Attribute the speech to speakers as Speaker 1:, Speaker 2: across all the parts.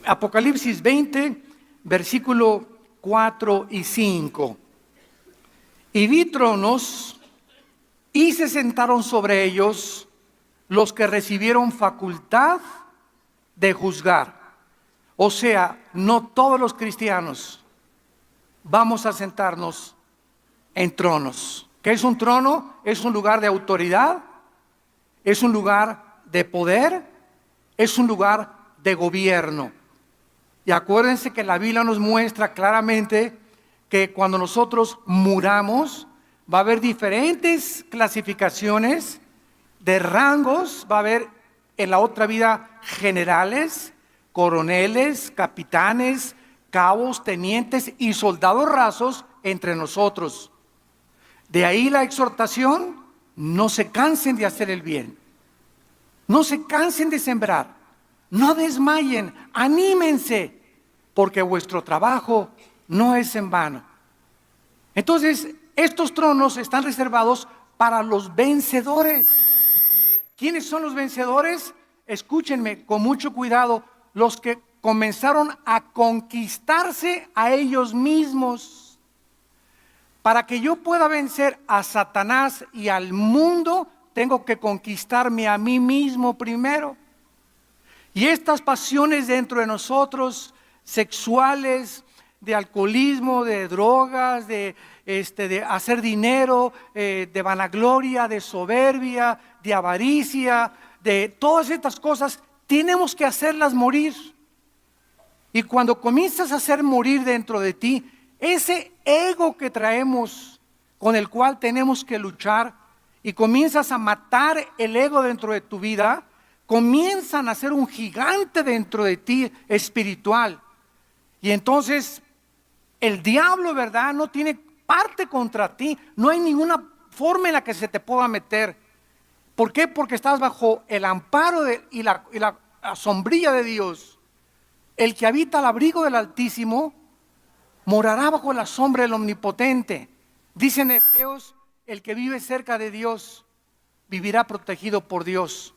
Speaker 1: Apocalipsis 20, versículo 4 y 5. Y vi tronos, y se sentaron sobre ellos los que recibieron facultad de juzgar. O sea, no todos los cristianos vamos a sentarnos en tronos. ¿Qué es un trono? Es un lugar de autoridad, es un lugar de poder, es un lugar de gobierno. Y acuérdense que la Biblia nos muestra claramente que cuando nosotros muramos, va a haber diferentes clasificaciones de rangos, va a haber en la otra vida generales, coroneles, capitanes, cabos, tenientes y soldados rasos entre nosotros. De ahí la exhortación: no se cansen de hacer el bien, no se cansen de sembrar, no desmayen, anímense, porque vuestro trabajo no es en vano. Entonces, estos tronos están reservados para los vencedores. ¿Quiénes son los vencedores? Escúchenme con mucho cuidado: los que comenzaron a conquistarse a ellos mismos. Para que yo pueda vencer a Satanás y al mundo, tengo que conquistarme a mí mismo primero. Y estas pasiones dentro de nosotros, sexuales, de alcoholismo, de drogas, de hacer dinero, de vanagloria, de soberbia, de avaricia, de todas estas cosas, tenemos que hacerlas morir. Y cuando comienzas a hacer morir dentro de ti ese ego que traemos, con el cual tenemos que luchar, y comienzas a matar el ego dentro de tu vida, comienzan a ser un gigante dentro de ti espiritual. Y entonces el diablo, ¿verdad?, no tiene parte contra ti. No hay ninguna forma en la que se te pueda meter. ¿Por qué? Porque estás bajo el amparo y la sombrilla de Dios. El que habita al abrigo del Altísimo morará bajo la sombra del Omnipotente. Dice en Efesios: el que vive cerca de Dios vivirá protegido por Dios.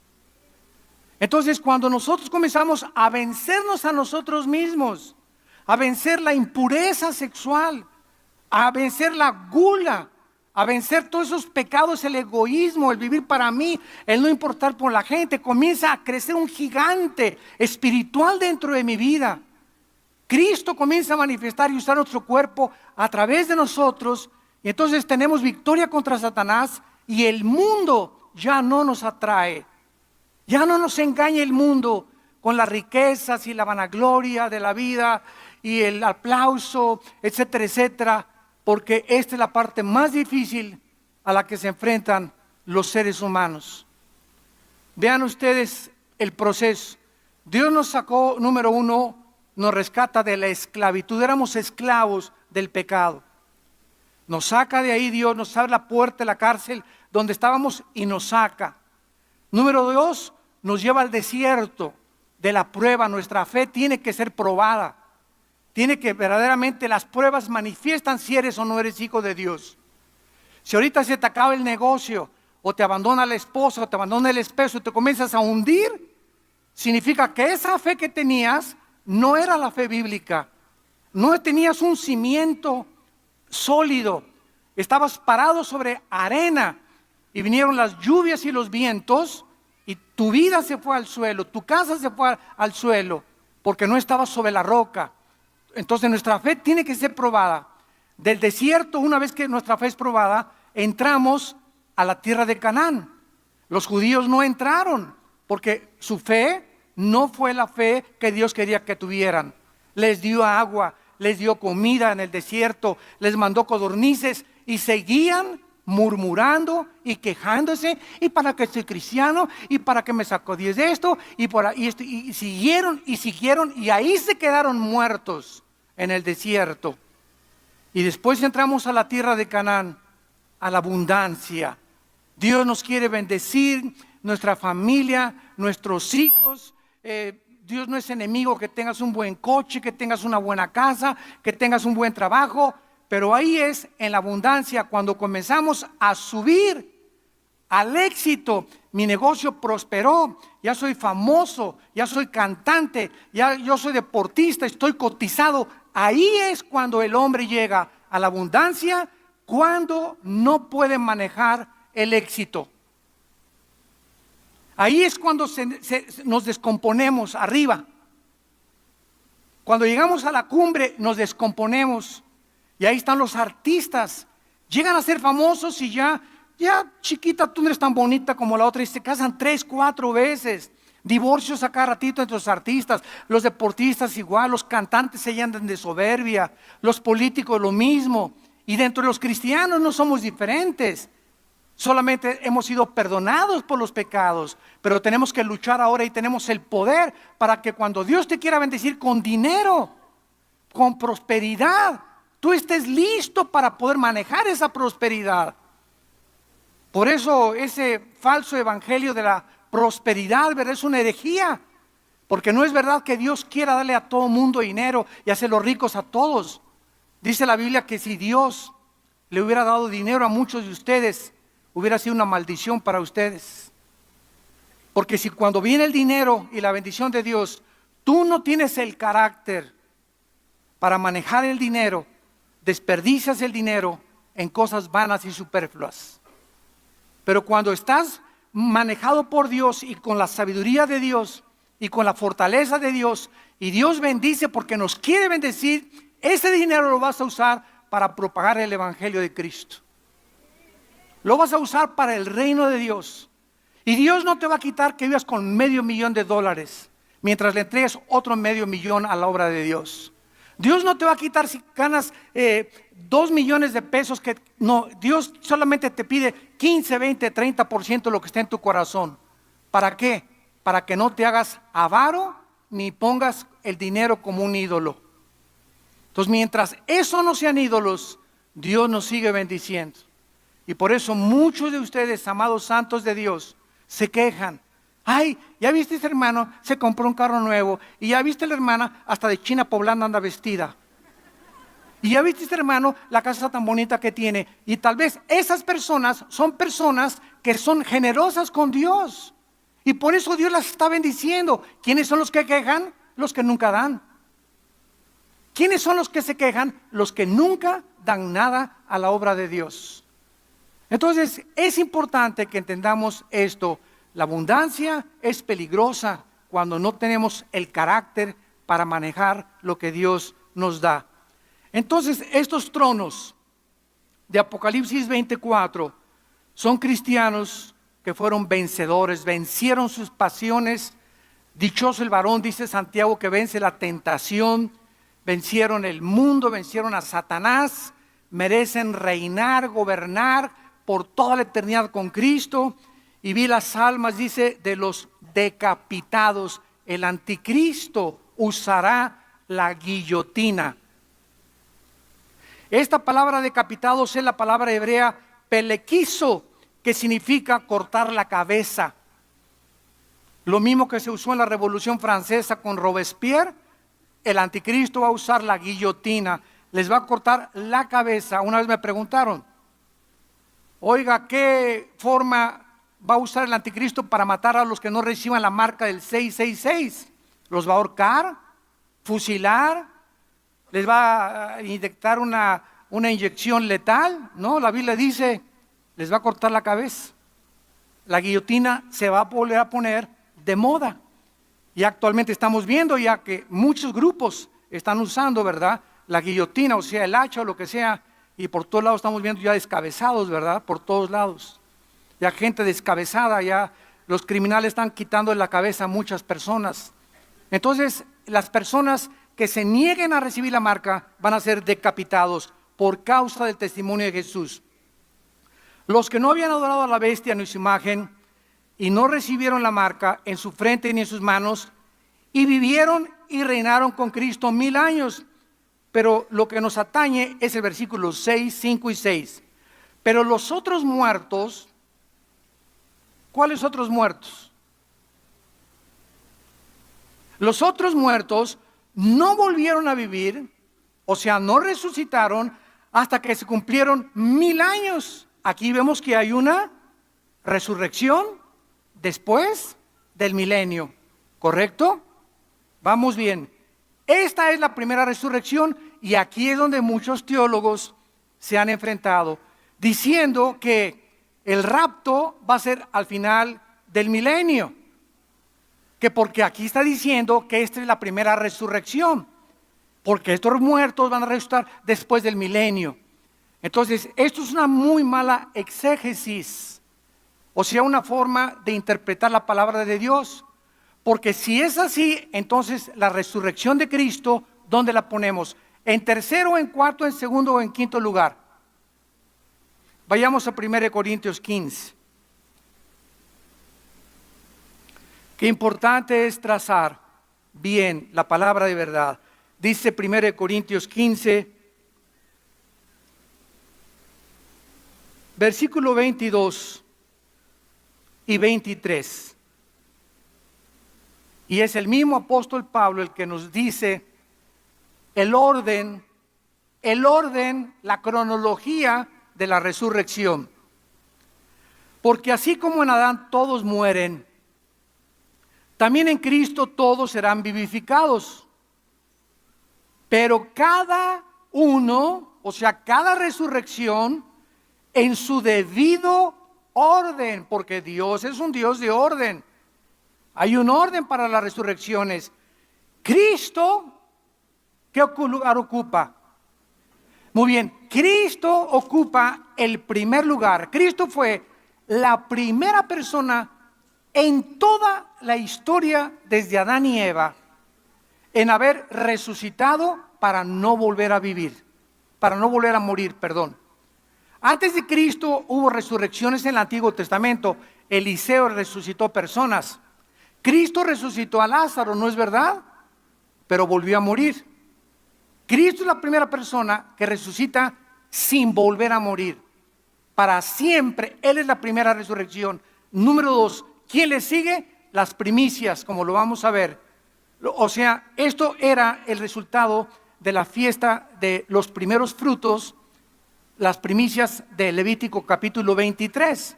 Speaker 1: Entonces, cuando nosotros comenzamos a vencernos a nosotros mismos, a vencer la impureza sexual, a vencer la gula, a vencer todos esos pecados, el egoísmo, el vivir para mí, el no importar por la gente, comienza a crecer un gigante espiritual dentro de mi vida. Cristo comienza a manifestar y usar nuestro cuerpo a través de nosotros, y entonces tenemos victoria contra Satanás, y el mundo ya no nos atrae. Ya no nos engaña el mundo con las riquezas y la vanagloria de la vida y el aplauso, etcétera, etcétera, porque esta es la parte más difícil a la que se enfrentan los seres humanos. Vean ustedes el proceso. Dios nos sacó, número uno, nos rescata de la esclavitud. Éramos esclavos del pecado. Nos saca de ahí Dios, nos abre la puerta de la cárcel donde estábamos y nos saca. Número dos, nos lleva al desierto de la prueba. Nuestra fe tiene que ser probada. Tiene que verdaderamente, las pruebas manifiestan si eres o no eres hijo de Dios. Si ahorita se te acaba el negocio, o te abandona la esposa, o te abandona el esposo, y te comienzas a hundir, significa que esa fe que tenías no era la fe bíblica. No tenías un cimiento sólido. Estabas parado sobre arena, y vinieron las lluvias y los vientos, y tu vida se fue al suelo, tu casa se fue al suelo, porque no estabas sobre la roca. Entonces nuestra fe tiene que ser probada. Del desierto, una vez que nuestra fe es probada, entramos a la tierra de Canaán. Los judíos no entraron, porque su fe no fue la fe que Dios quería que tuvieran. Les dio agua, les dio comida en el desierto, les mandó codornices, y seguían murmurando y quejándose: y para que soy cristiano, y para que me sacó Dios de esto, y siguieron, y ahí se quedaron muertos en el desierto. Y después entramos a la tierra de Canaán, a la abundancia. Dios nos quiere bendecir, nuestra familia, nuestros hijos. Dios no es enemigo que tengas un buen coche, que tengas una buena casa, que tengas un buen trabajo, pero ahí es en la abundancia cuando comenzamos a subir al éxito. Mi negocio prosperó, ya soy famoso, ya soy cantante, ya yo soy deportista, estoy cotizado. Ahí es cuando el hombre llega a la abundancia, cuando no puede manejar el éxito. Ahí es cuando nos descomponemos arriba. Cuando llegamos a la cumbre nos descomponemos. Y ahí están los artistas. Llegan a ser famosos y ya chiquita, tú no eres tan bonita como la otra. Y se casan 3, 4 veces. Divorcios a cada ratito entre los artistas. Los deportistas igual, los cantantes se llenan de soberbia. Los políticos lo mismo. Y dentro de los cristianos no somos diferentes. Solamente hemos sido perdonados por los pecados, pero tenemos que luchar ahora y tenemos el poder para que cuando Dios te quiera bendecir con dinero, con prosperidad, tú estés listo para poder manejar esa prosperidad. Por eso ese falso evangelio de la prosperidad, ¿verdad?, es una herejía, porque no es verdad que Dios quiera darle a todo mundo dinero y hacerlos ricos a todos. Dice la Biblia que si Dios le hubiera dado dinero a muchos de ustedes, hubiera sido una maldición para ustedes. Porque si cuando viene el dinero y la bendición de Dios, tú no tienes el carácter para manejar el dinero, desperdicias el dinero en cosas vanas y superfluas. Pero cuando estás manejado por Dios y con la sabiduría de Dios y con la fortaleza de Dios, y Dios bendice porque nos quiere bendecir, ese dinero lo vas a usar para propagar el evangelio de Cristo. Lo vas a usar para el reino de Dios. Y Dios no te va a quitar que vivas con $500,000 mientras le entregues otro $500,000 a la obra de Dios. Dios no te va a quitar si ganas 2 millones de pesos. No, Dios solamente te pide 15, 20, 30% de lo que está en tu corazón. ¿Para qué? Para que no te hagas avaro ni pongas el dinero como un ídolo. Entonces, mientras eso no sean ídolos, Dios nos sigue bendiciendo. Y por eso muchos de ustedes, amados santos de Dios, se quejan. Ay, ya viste ese hermano, se compró un carro nuevo. Y ya viste la hermana, hasta de china poblana anda vestida. Y ya viste este hermano, la casa tan bonita que tiene. Y tal vez esas personas son personas que son generosas con Dios. Y por eso Dios las está bendiciendo. ¿Quiénes son los que quejan? Los que nunca dan. ¿Quiénes son los que se quejan? Los que nunca dan nada a la obra de Dios. Entonces es importante que entendamos esto. La abundancia es peligrosa cuando no tenemos el carácter para manejar lo que Dios nos da. Entonces estos tronos de Apocalipsis 24 son cristianos que fueron vencedores, vencieron sus pasiones. Dichoso el varón, dice Santiago, que vence la tentación, vencieron el mundo, vencieron a Satanás, merecen reinar, gobernar por toda la eternidad con Cristo. Y vi las almas, dice, de los decapitados. El anticristo usará la guillotina. Esta palabra decapitados es la palabra hebrea pelequizo, que significa cortar la cabeza. Lo mismo que se usó en la Revolución Francesa con Robespierre, el anticristo va a usar la guillotina, les va a cortar la cabeza. Una vez me preguntaron, oiga, ¿qué forma va a usar el anticristo para matar a los que no reciban la marca del 666? ¿Los va a ahorcar? ¿Fusilar? ¿Les va a inyectar una inyección letal? No, la Biblia dice, les va a cortar la cabeza. La guillotina se va a volver a poner de moda. Y actualmente estamos viendo ya que muchos grupos están usando, ¿verdad?, la guillotina, o sea, el hacha o lo que sea. Y por todos lados estamos viendo ya descabezados, ¿verdad? Por todos lados. Ya gente descabezada, ya los criminales están quitando de la cabeza a muchas personas. Entonces, las personas que se nieguen a recibir la marca van a ser decapitados por causa del testimonio de Jesús. Los que no habían adorado a la bestia ni su imagen y no recibieron la marca en su frente ni en sus manos y vivieron y reinaron con Cristo 1000 años. Pero lo que nos atañe es el versículo 6, 5 y 6. Pero los otros muertos, ¿cuáles otros muertos? Los otros muertos no volvieron a vivir, o sea, no resucitaron hasta que se cumplieron 1000 años. Aquí vemos que hay una resurrección después del milenio, ¿correcto? Vamos bien. Esta es la primera resurrección y aquí es donde muchos teólogos se han enfrentado, diciendo que el rapto va a ser al final del milenio, que porque aquí está diciendo que esta es la primera resurrección, porque estos muertos van a resucitar después del milenio. Entonces, esto es una muy mala exégesis, o sea, una forma de interpretar la palabra de Dios, porque si es así, entonces la resurrección de Cristo, ¿dónde la ponemos? ¿En tercero, en cuarto, en segundo o en quinto lugar? Vayamos a 1 Corintios 15. Qué importante es trazar bien la palabra de verdad. Dice 1 Corintios 15, versículo 22 y 23. Y es el mismo apóstol Pablo el que nos dice el orden, la cronología de la resurrección. Porque así como en Adán todos mueren, también en Cristo todos serán vivificados. Pero cada uno, o sea, cada resurrección, en su debido orden, porque Dios es un Dios de orden. Hay un orden para las resurrecciones. Cristo, ¿qué lugar ocupa? Muy bien, Cristo ocupa el primer lugar. Cristo fue la primera persona en toda la historia desde Adán y Eva en haber resucitado para no volver a vivir, para no volver a morir, perdón. Antes de Cristo hubo resurrecciones en el Antiguo Testamento. Eliseo resucitó personas. Cristo resucitó a Lázaro, ¿no es verdad? Pero volvió a morir. Cristo es la primera persona que resucita sin volver a morir. Para siempre, Él es la primera resurrección. Número 2, ¿quién le sigue? Las primicias, como lo vamos a ver. O sea, esto era el resultado de la fiesta de los primeros frutos, las primicias de Levítico capítulo 23.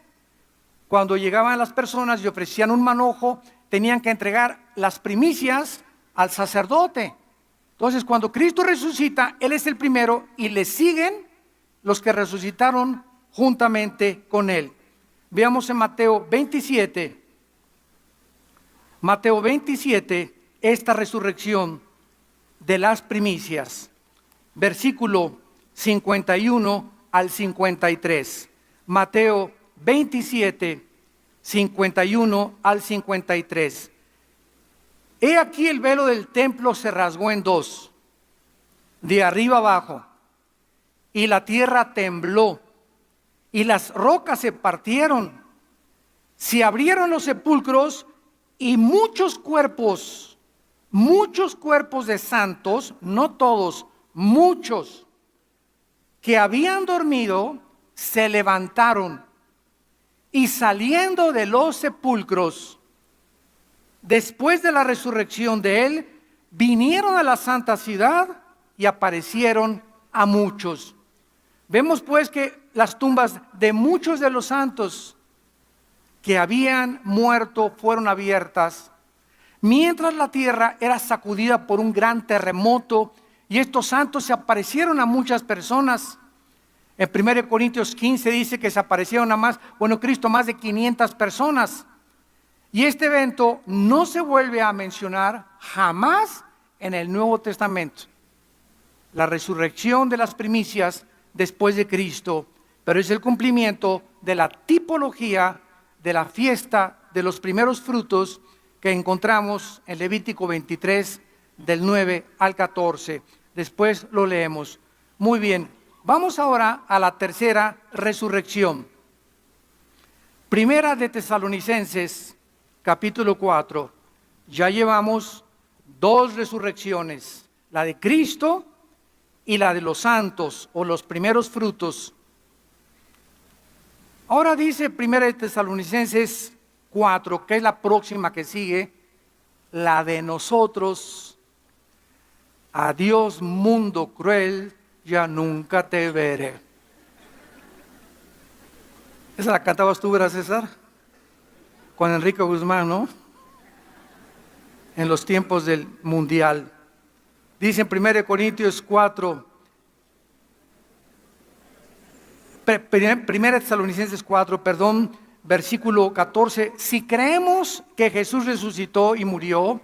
Speaker 1: Cuando llegaban las personas y ofrecían un manojo, tenían que entregar las primicias al sacerdote. Entonces, cuando Cristo resucita, Él es el primero y le siguen los que resucitaron juntamente con Él. Veamos en Mateo 27. Mateo 27, esta resurrección de las primicias. Versículo 51 al 53. Mateo 27, 51 al 53. He aquí el velo del templo se rasgó en dos, de arriba abajo, y la tierra tembló, y las rocas se partieron, se abrieron los sepulcros, y muchos cuerpos de santos, no todos, muchos, que habían dormido, se levantaron, y saliendo de los sepulcros, después de la resurrección de Él, vinieron a la santa ciudad y aparecieron a muchos. Vemos pues que las tumbas de muchos de los santos que habían muerto fueron abiertas, mientras la tierra era sacudida por un gran terremoto, y estos santos se aparecieron a muchas personas. En 1 Corintios 15 dice que se aparecieron Cristo a más de 500 personas. Y este evento no se vuelve a mencionar jamás en el Nuevo Testamento. La resurrección de las primicias después de Cristo, pero es el cumplimiento de la tipología de la fiesta de los primeros frutos que encontramos en Levítico 23, del 9 al 14. Después lo leemos. Muy bien, vamos ahora a la tercera resurrección. Primera de Tesalonicenses, capítulo 4, ya llevamos dos resurrecciones, la de Cristo y la de los santos o los primeros frutos. Ahora dice 1 de Tesalonicenses 4, que es la próxima que sigue, la de nosotros. Adiós mundo cruel, ya nunca te veré. ¿Esa la cantabas tú, ¿verdad, César? con Enrique Guzmán, ¿no? En los tiempos del mundial. Dice en 1 Corintios 4, 1 Tesalonicenses 4, versículo 14, si creemos que Jesús resucitó y murió,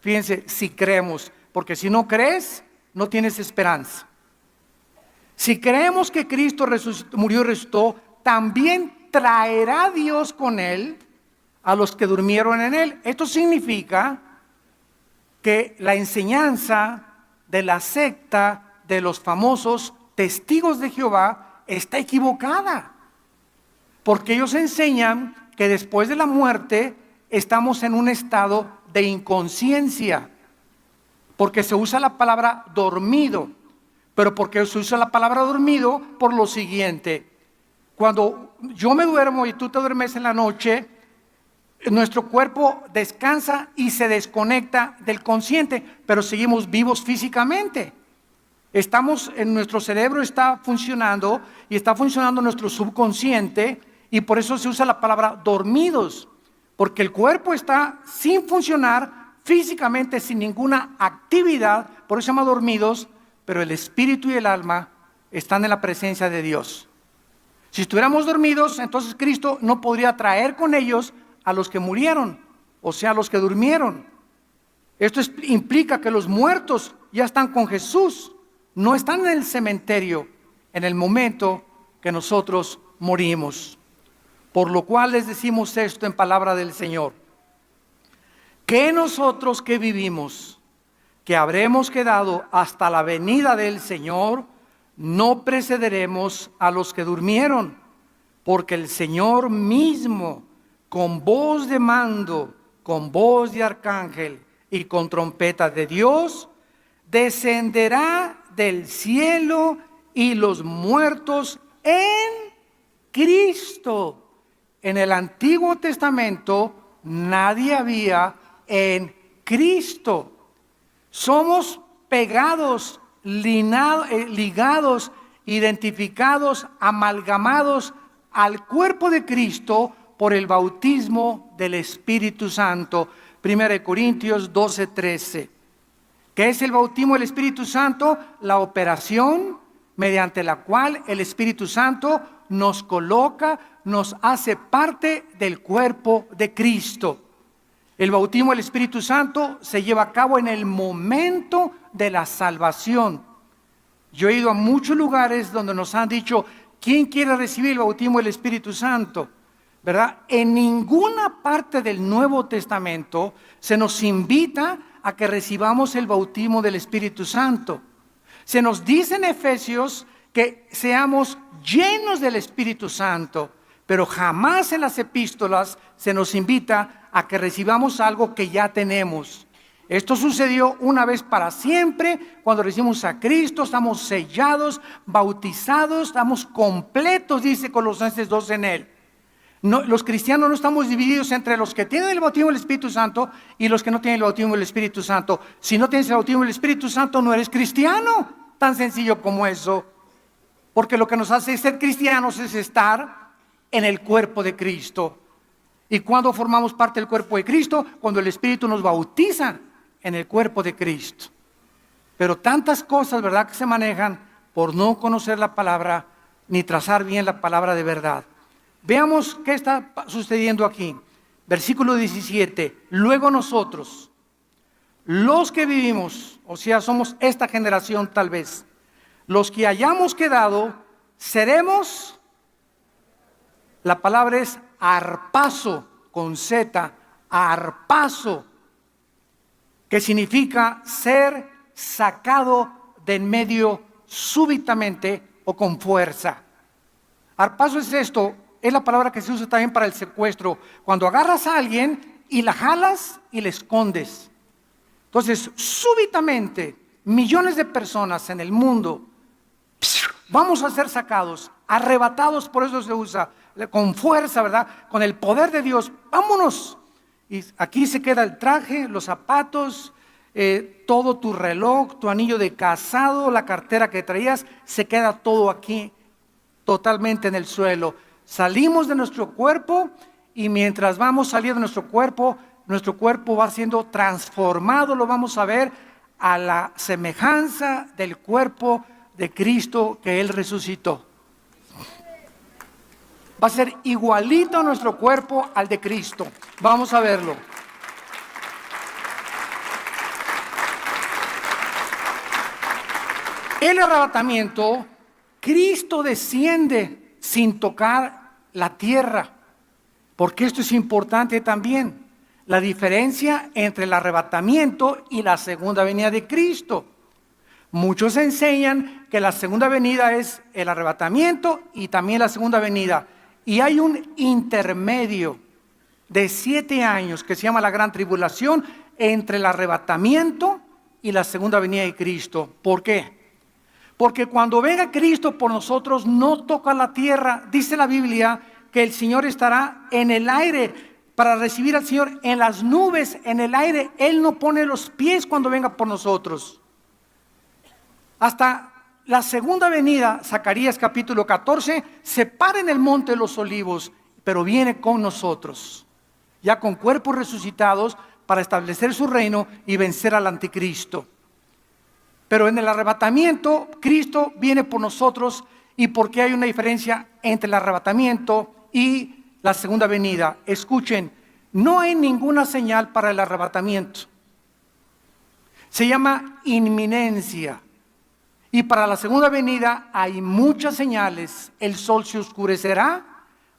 Speaker 1: fíjense, si creemos, porque si no crees, no tienes esperanza. Si creemos que Cristo murió y resucitó, también traerá Dios con Él a los que durmieron en Él. Esto significa que la enseñanza de la secta de los famosos testigos de Jehová está equivocada. Porque ellos enseñan que después de la muerte estamos en un estado de inconsciencia. Porque se usa la palabra dormido. Pero porque se usa la palabra dormido por lo siguiente. Cuando yo me duermo y tú te duermes en la noche, nuestro cuerpo descansa y se desconecta del consciente, pero seguimos vivos físicamente. Nuestro cerebro está funcionando y está funcionando nuestro subconsciente, y por eso se usa la palabra dormidos, porque el cuerpo está sin funcionar físicamente, sin ninguna actividad, por eso se llama dormidos, pero el espíritu y el alma están en la presencia de Dios. Si estuviéramos dormidos, entonces Cristo no podría traer con ellos a los que murieron, o sea, a los que durmieron. Esto implica que los muertos ya están con Jesús, no están en el cementerio en el momento que nosotros morimos. Por lo cual les decimos esto en palabra del Señor, que nosotros que vivimos, que habremos quedado hasta la venida del Señor, no precederemos a los que durmieron, porque el Señor mismo, con voz de mando, con voz de arcángel y con trompeta de Dios, descenderá del cielo, y los muertos en Cristo. En el Antiguo Testamento nadie había en Cristo. Somos pegados, ligados, identificados, amalgamados al cuerpo de Cristo por el bautismo del Espíritu Santo. 1 Corintios 12:13. ¿Qué es el bautismo del Espíritu Santo? La operación mediante la cual el Espíritu Santo nos coloca, nos hace parte del cuerpo de Cristo. El bautismo del Espíritu Santo se lleva a cabo en el momento de la salvación. Yo he ido a muchos lugares donde nos han dicho, ¿quién quiere recibir el bautismo del Espíritu Santo? ¿Verdad? En ninguna parte del Nuevo Testamento se nos invita a que recibamos el bautismo del Espíritu Santo. Se nos dice en Efesios que seamos llenos del Espíritu Santo, pero jamás en las epístolas se nos invita a que recibamos algo que ya tenemos. Esto sucedió una vez para siempre, cuando recibimos a Cristo, estamos sellados, bautizados, estamos completos, dice Colosenses 2 en Él. No, los cristianos no estamos divididos entre los que tienen el bautismo del Espíritu Santo y los que no tienen el bautismo del Espíritu Santo. Si no tienes el bautismo del Espíritu Santo, no eres cristiano. Tan sencillo como eso. Porque lo que nos hace ser cristianos es estar en el cuerpo de Cristo. ¿Y cuando formamos parte del cuerpo de Cristo? Cuando el Espíritu nos bautiza en el cuerpo de Cristo. Pero tantas cosas, ¿verdad?, que se manejan por no conocer la palabra ni trazar bien la palabra de verdad. Veamos qué está sucediendo aquí. Versículo 17. Luego nosotros, los que vivimos, o sea, somos esta generación tal vez, los que hayamos quedado, seremos, la palabra es arpazo, con Z, arpazo, que significa ser sacado de en medio súbitamente o con fuerza. Arpazo es esto. Es la palabra que se usa también para el secuestro. Cuando agarras a alguien y la jalas y la escondes. Entonces, súbitamente, millones de personas en el mundo vamos a ser sacados, arrebatados, por eso se usa con fuerza, ¿verdad? Con el poder de Dios. ¡Vámonos! Y aquí se queda el traje, los zapatos, todo tu reloj, tu anillo de casado, la cartera que traías, se queda todo aquí, totalmente en el suelo. Salimos de nuestro cuerpo y mientras vamos saliendo de nuestro cuerpo va siendo transformado, lo vamos a ver a la semejanza del cuerpo de Cristo que Él resucitó. Va a ser igualito nuestro cuerpo al de Cristo. Vamos a verlo. El arrebatamiento, Cristo desciende sin tocar la tierra, porque esto es importante también, la diferencia entre el arrebatamiento y la segunda venida de Cristo. Muchos enseñan que la segunda venida es el arrebatamiento y también la segunda venida. Y hay un intermedio de 7 años que se llama la gran tribulación entre el arrebatamiento y la segunda venida de Cristo. ¿Por qué? Porque cuando venga Cristo por nosotros no toca la tierra. Dice la Biblia que el Señor estará en el aire para recibir al Señor en las nubes, en el aire. Él no pone los pies cuando venga por nosotros. Hasta la segunda venida, Zacarías capítulo 14, se para en el monte de los olivos, pero viene con nosotros, ya con cuerpos resucitados para establecer su reino y vencer al anticristo. Pero en el arrebatamiento, Cristo viene por nosotros. ¿Y por qué hay una diferencia entre el arrebatamiento y la segunda venida? Escuchen, no hay ninguna señal para el arrebatamiento. Se llama inminencia. Y para la segunda venida hay muchas señales. El sol se oscurecerá,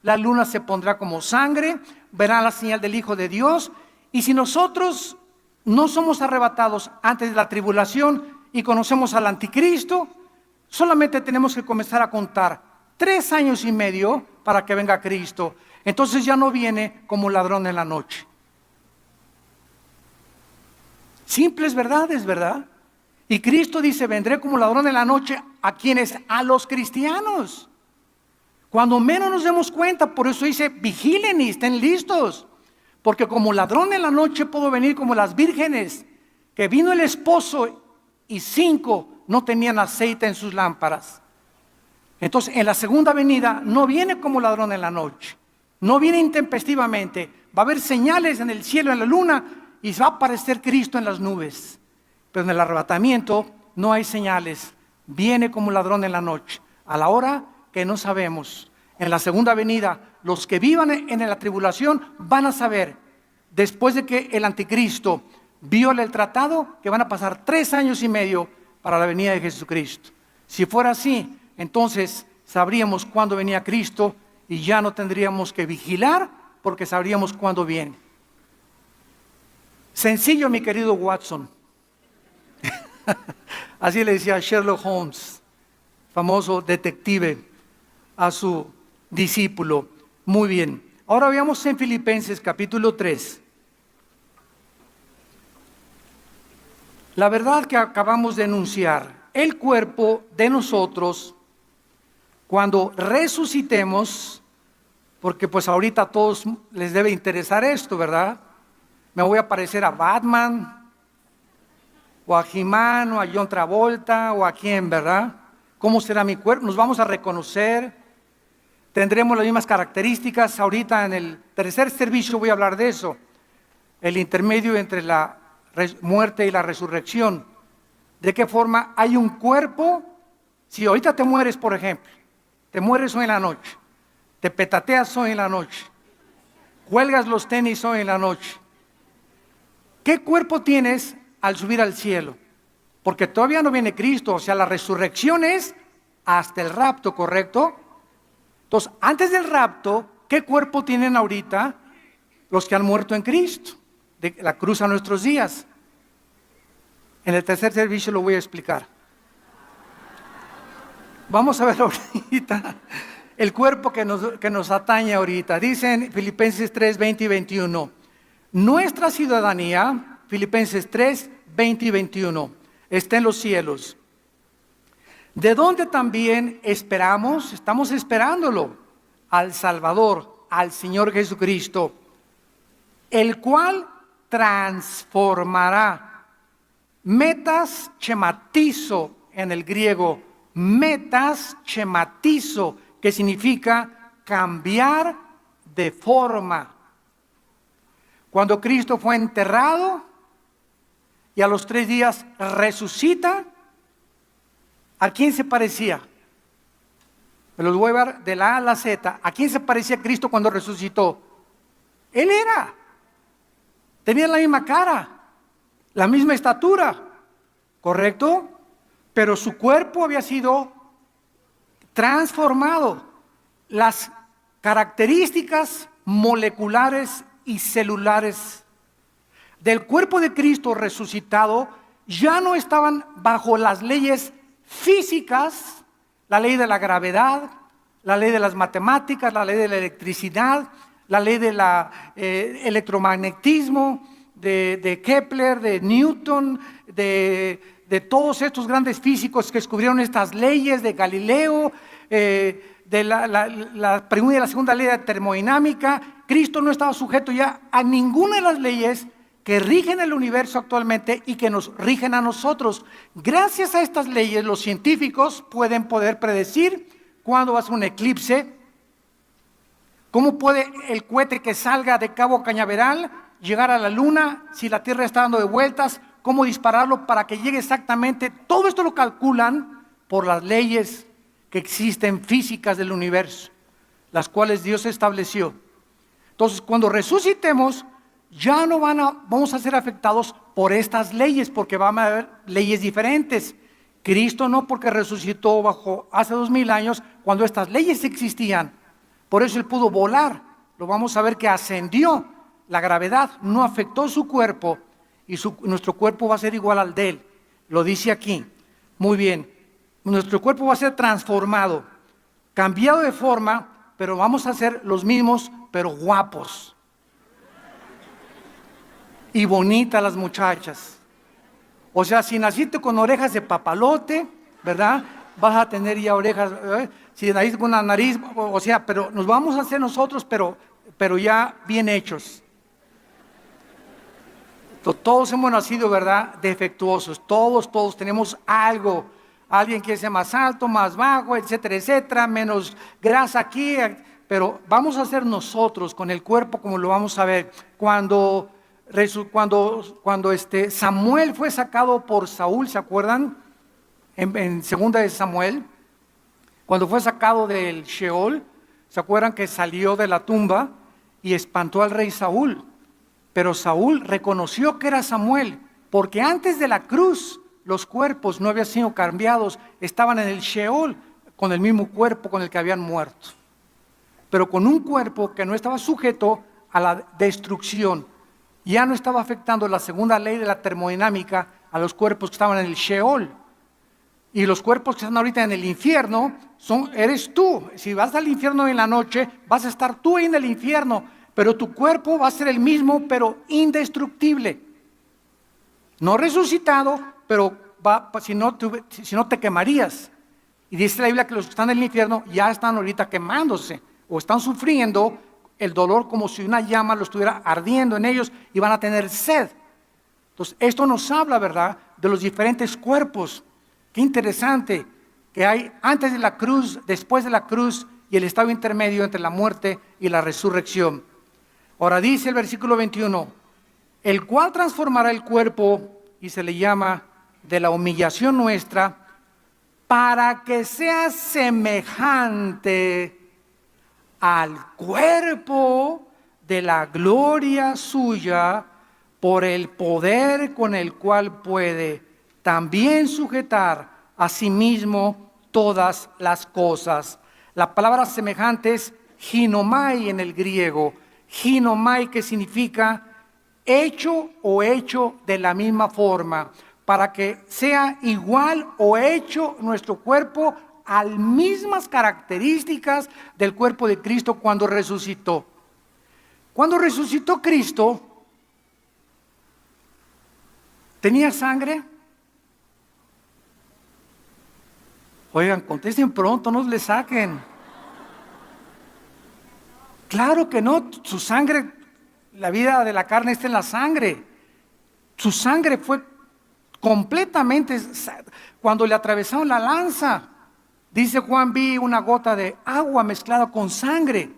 Speaker 1: la luna se pondrá como sangre, verán la señal del Hijo de Dios. Y si nosotros no somos arrebatados antes de la tribulación y conocemos al anticristo, solamente tenemos que comenzar a contar 3 años y medio para que venga Cristo. Entonces ya no viene como ladrón en la noche. Simples verdades, ¿verdad? Y Cristo dice, vendré como ladrón en la noche. ¿A quiénes? A los cristianos. Cuando menos nos demos cuenta, por eso dice, vigilen y estén listos. Porque como ladrón en la noche puedo venir como las vírgenes, que vino el esposo y 5 no tenían aceite en sus lámparas. Entonces en la segunda venida no viene como ladrón en la noche. No viene intempestivamente. Va a haber señales en el cielo, en la luna, y va a aparecer Cristo en las nubes. Pero en el arrebatamiento no hay señales. Viene como ladrón en la noche, a la hora que no sabemos. En la segunda venida, los que vivan en la tribulación van a saber, después de que el anticristo viole el tratado, que van a pasar 3 años y medio para la venida de Jesucristo. Si fuera así, entonces sabríamos cuándo venía Cristo y ya no tendríamos que vigilar porque sabríamos cuándo viene. Sencillo, mi querido Watson. Así le decía Sherlock Holmes, famoso detective, a su discípulo. Muy bien. Ahora veamos en Filipenses capítulo 3. La verdad que acabamos de enunciar, el cuerpo de nosotros, cuando resucitemos, porque pues ahorita a todos les debe interesar esto, ¿verdad? Me voy a parecer a Batman, o a He-Man, o a John Travolta, o a quién, ¿verdad? ¿Cómo será mi cuerpo? Nos vamos a reconocer, tendremos las mismas características. Ahorita en el tercer servicio voy a hablar de eso, el intermedio entre la muerte y la resurrección. ¿De qué forma hay un cuerpo? Si ahorita te mueres, por ejemplo, te mueres hoy en la noche, te petateas hoy en la noche, cuelgas los tenis hoy en la noche, ¿qué cuerpo tienes al subir al cielo? Porque todavía no viene Cristo, o sea, la resurrección es hasta el rapto, ¿correcto? Entonces, antes del rapto, ¿qué cuerpo tienen ahorita los que han muerto en Cristo? De la cruz a nuestros días. En el tercer servicio lo voy a explicar. Vamos a ver ahorita el cuerpo que nos atañe ahorita. Dice en Filipenses 3, 20 y 21. Nuestra ciudadanía, Filipenses 3, 20 y 21, está en los cielos, de donde también estamos esperándolo, al Salvador, al Señor Jesucristo, el cual transformará, metas chematizo en el griego, metas chematizo, que significa cambiar de forma. Cuando Cristo fue enterrado y a los 3 días resucita, ¿a quién se parecía? Me los voy a ver de la A a la Z. ¿A quién se parecía Cristo cuando resucitó? Él era. Tenía la misma cara, la misma estatura, ¿correcto? Pero su cuerpo había sido transformado. Las características moleculares y celulares del cuerpo de Cristo resucitado ya no estaban bajo las leyes físicas, la ley de la gravedad, la ley de las matemáticas, la ley de la electricidad, la ley del electromagnetismo, de Kepler, de Newton, de todos estos grandes físicos que descubrieron estas leyes, de Galileo, de la primera y la segunda ley de termodinámica. Cristo no estaba sujeto ya a ninguna de las leyes que rigen el universo actualmente y que nos rigen a nosotros. Gracias a estas leyes, los científicos pueden predecir cuándo va a ser un eclipse, cómo puede el cohete que salga de Cabo Cañaveral llegar a la luna, si la Tierra está dando de vueltas, cómo dispararlo para que llegue exactamente. Todo esto lo calculan por las leyes que existen físicas del universo, las cuales Dios estableció. Entonces, cuando resucitemos, ya no vamos a ser afectados por estas leyes, porque van a haber leyes diferentes. Cristo no, porque resucitó hace 2000 años, cuando estas leyes existían. Por eso Él pudo volar. Lo vamos a ver que ascendió. La gravedad no afectó su cuerpo y nuestro cuerpo va a ser igual al de Él. Lo dice aquí. Muy bien. Nuestro cuerpo va a ser transformado, cambiado de forma, pero vamos a ser los mismos, pero guapos. Y bonitas las muchachas. O sea, si naciste con orejas de papalote, ¿verdad? Vas a tener ya orejas, si naciste con una nariz, o sea, pero nos vamos a hacer nosotros, pero ya bien hechos. Todos hemos nacido, ¿verdad? Defectuosos. Todos tenemos algo. Alguien quiere ser más alto, más bajo, etcétera, etcétera, menos grasa aquí. Pero vamos a ser nosotros con el cuerpo como lo vamos a ver. Cuando Samuel fue sacado por Saúl, ¿se acuerdan? En segunda de Samuel, cuando fue sacado del Sheol, ¿se acuerdan que salió de la tumba y espantó al rey Saúl? Pero Saúl reconoció que era Samuel, porque antes de la cruz los cuerpos no habían sido cambiados, estaban en el Sheol con el mismo cuerpo con el que habían muerto, pero con un cuerpo que no estaba sujeto a la destrucción. Ya no estaba afectando la segunda ley de la termodinámica a los cuerpos que estaban en el Sheol. Y los cuerpos que están ahorita en el infierno eres tú. Si vas al infierno en la noche, vas a estar tú en el infierno, pero tu cuerpo va a ser el mismo, pero indestructible. No resucitado, pero si no te quemarías. Y dice la Biblia que los que están en el infierno ya están ahorita quemándose o están sufriendo el dolor como si una llama lo estuviera ardiendo en ellos y van a tener sed. Entonces, esto nos habla, ¿verdad?, de los diferentes cuerpos. Qué interesante que hay antes de la cruz, después de la cruz y el estado intermedio entre la muerte y la resurrección. Ahora dice el versículo 21, el cual transformará el cuerpo, y se le llama de la humillación nuestra, para que sea semejante al cuerpo de la gloria suya, por el poder con el cual puede también sujetar a sí mismo todas las cosas. La palabra semejante es ginomai en el griego. Ginomai, que significa hecho o hecho de la misma forma, para que sea igual o hecho nuestro cuerpo a las mismas características del cuerpo de Cristo cuando resucitó. Cuando resucitó Cristo, ¿tenía sangre? Oigan, contesten pronto, no le saquen. Claro que no, su sangre, la vida de la carne está en la sangre. Su sangre fue completamente, cuando le atravesaron la lanza, dice Juan, vi una gota de agua mezclada con sangre.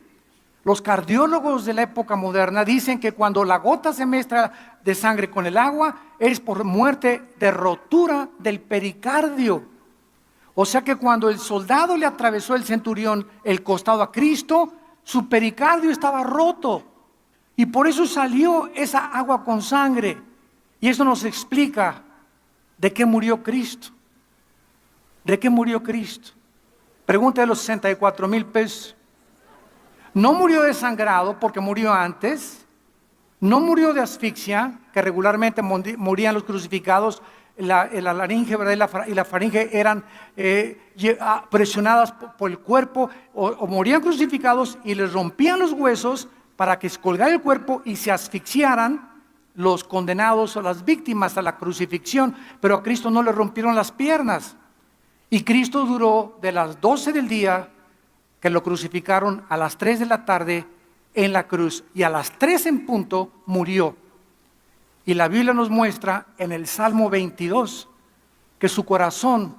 Speaker 1: Los cardiólogos de la época moderna dicen que cuando la gota se mezcla de sangre con el agua es por muerte de rotura del pericardio. O sea que cuando el soldado le atravesó el centurión el costado a Cristo, su pericardio estaba roto. Y por eso salió esa agua con sangre. Y eso nos explica de qué murió Cristo. ¿De qué murió Cristo? Pregunta de los 64,000 pesos. No murió desangrado porque murió antes. No murió de asfixia, que regularmente morían los crucificados. La laringe, ¿verdad? y la faringe eran presionadas por el cuerpo, o morían crucificados y les rompían los huesos para que se colgara el cuerpo y se asfixiaran los condenados o las víctimas a la crucifixión. Pero a Cristo no le rompieron las piernas. Y Cristo duró de las 12 del día, que lo crucificaron, a las 3 de la tarde en la cruz. Y a las 3 en punto murió. Y la Biblia nos muestra en el Salmo 22 que su corazón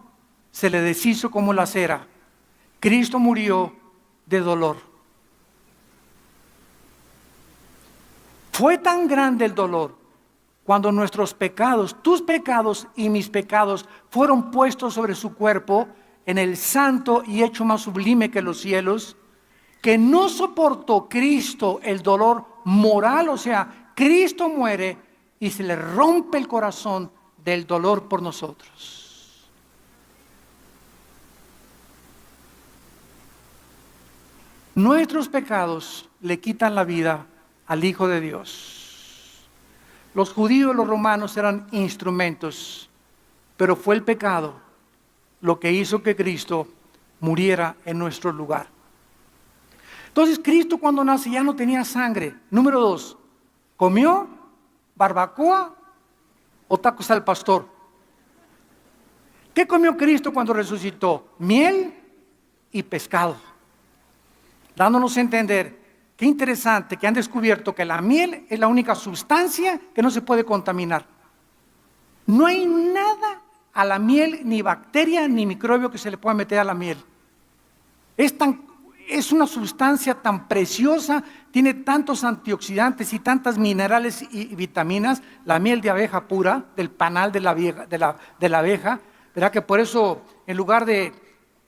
Speaker 1: se le deshizo como la cera. Cristo murió de dolor. Fue tan grande el dolor cuando nuestros pecados, tus pecados y mis pecados, fueron puestos sobre su cuerpo en el santo y hecho más sublime que los cielos, que no soportó Cristo el dolor moral. O sea, Cristo muere y se le rompe el corazón del dolor por nosotros. Nuestros pecados le quitan la vida al Hijo de Dios. Los judíos y los romanos eran instrumentos, pero fue el pecado lo que hizo que Cristo muriera en nuestro lugar. Entonces Cristo cuando nace ya no tenía sangre. Número 2, ¿comió barbacoa o tacos al pastor? ¿Qué comió Cristo cuando resucitó? Miel y pescado. Dándonos a entender, qué interesante que han descubierto que la miel es la única sustancia que no se puede contaminar. No hay nada a la miel, ni bacteria, ni microbio que se le pueda meter a la miel. Es una sustancia tan preciosa, tiene tantos antioxidantes y tantas minerales y vitaminas, la miel de abeja pura, del panal de la abeja, ¿verdad? Que por eso, en lugar de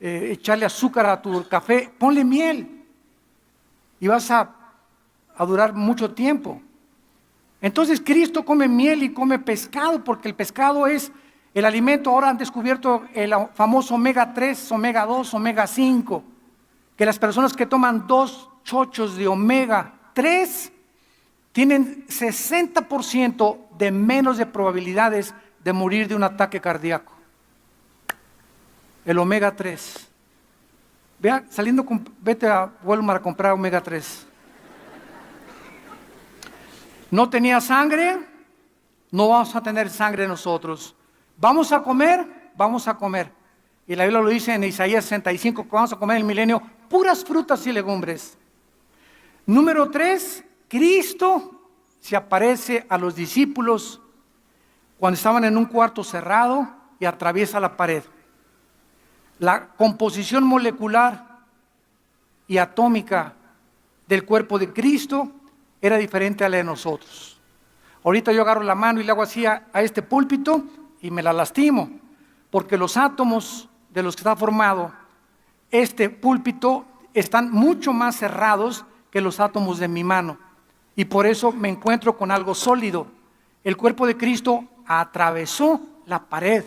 Speaker 1: echarle azúcar a tu café, ponle miel. Y vas a durar mucho tiempo. Entonces Cristo come miel y come pescado, porque el pescado es el alimento. Ahora han descubierto el famoso omega 3, omega 2, omega 5, que las personas que toman 2 chochos de omega 3 tienen 60% de menos de probabilidades de morir de un ataque cardíaco. El omega 3. Vea, vete a Walmart a comprar omega 3. No tenía sangre, no vamos a tener sangre nosotros. Vamos a comer. Y la Biblia lo dice en Isaías 65, que vamos a comer en el milenio puras frutas y legumbres. Número 3, Cristo se aparece a los discípulos cuando estaban en un cuarto cerrado y atraviesa la pared. La composición molecular y atómica del cuerpo de Cristo era diferente a la de nosotros. Ahorita yo agarro la mano y le hago así a este púlpito y me la lastimo, porque los átomos de los que está formado este púlpito están mucho más cerrados que los átomos de mi mano, y por eso me encuentro con algo sólido. El cuerpo de Cristo atravesó la pared.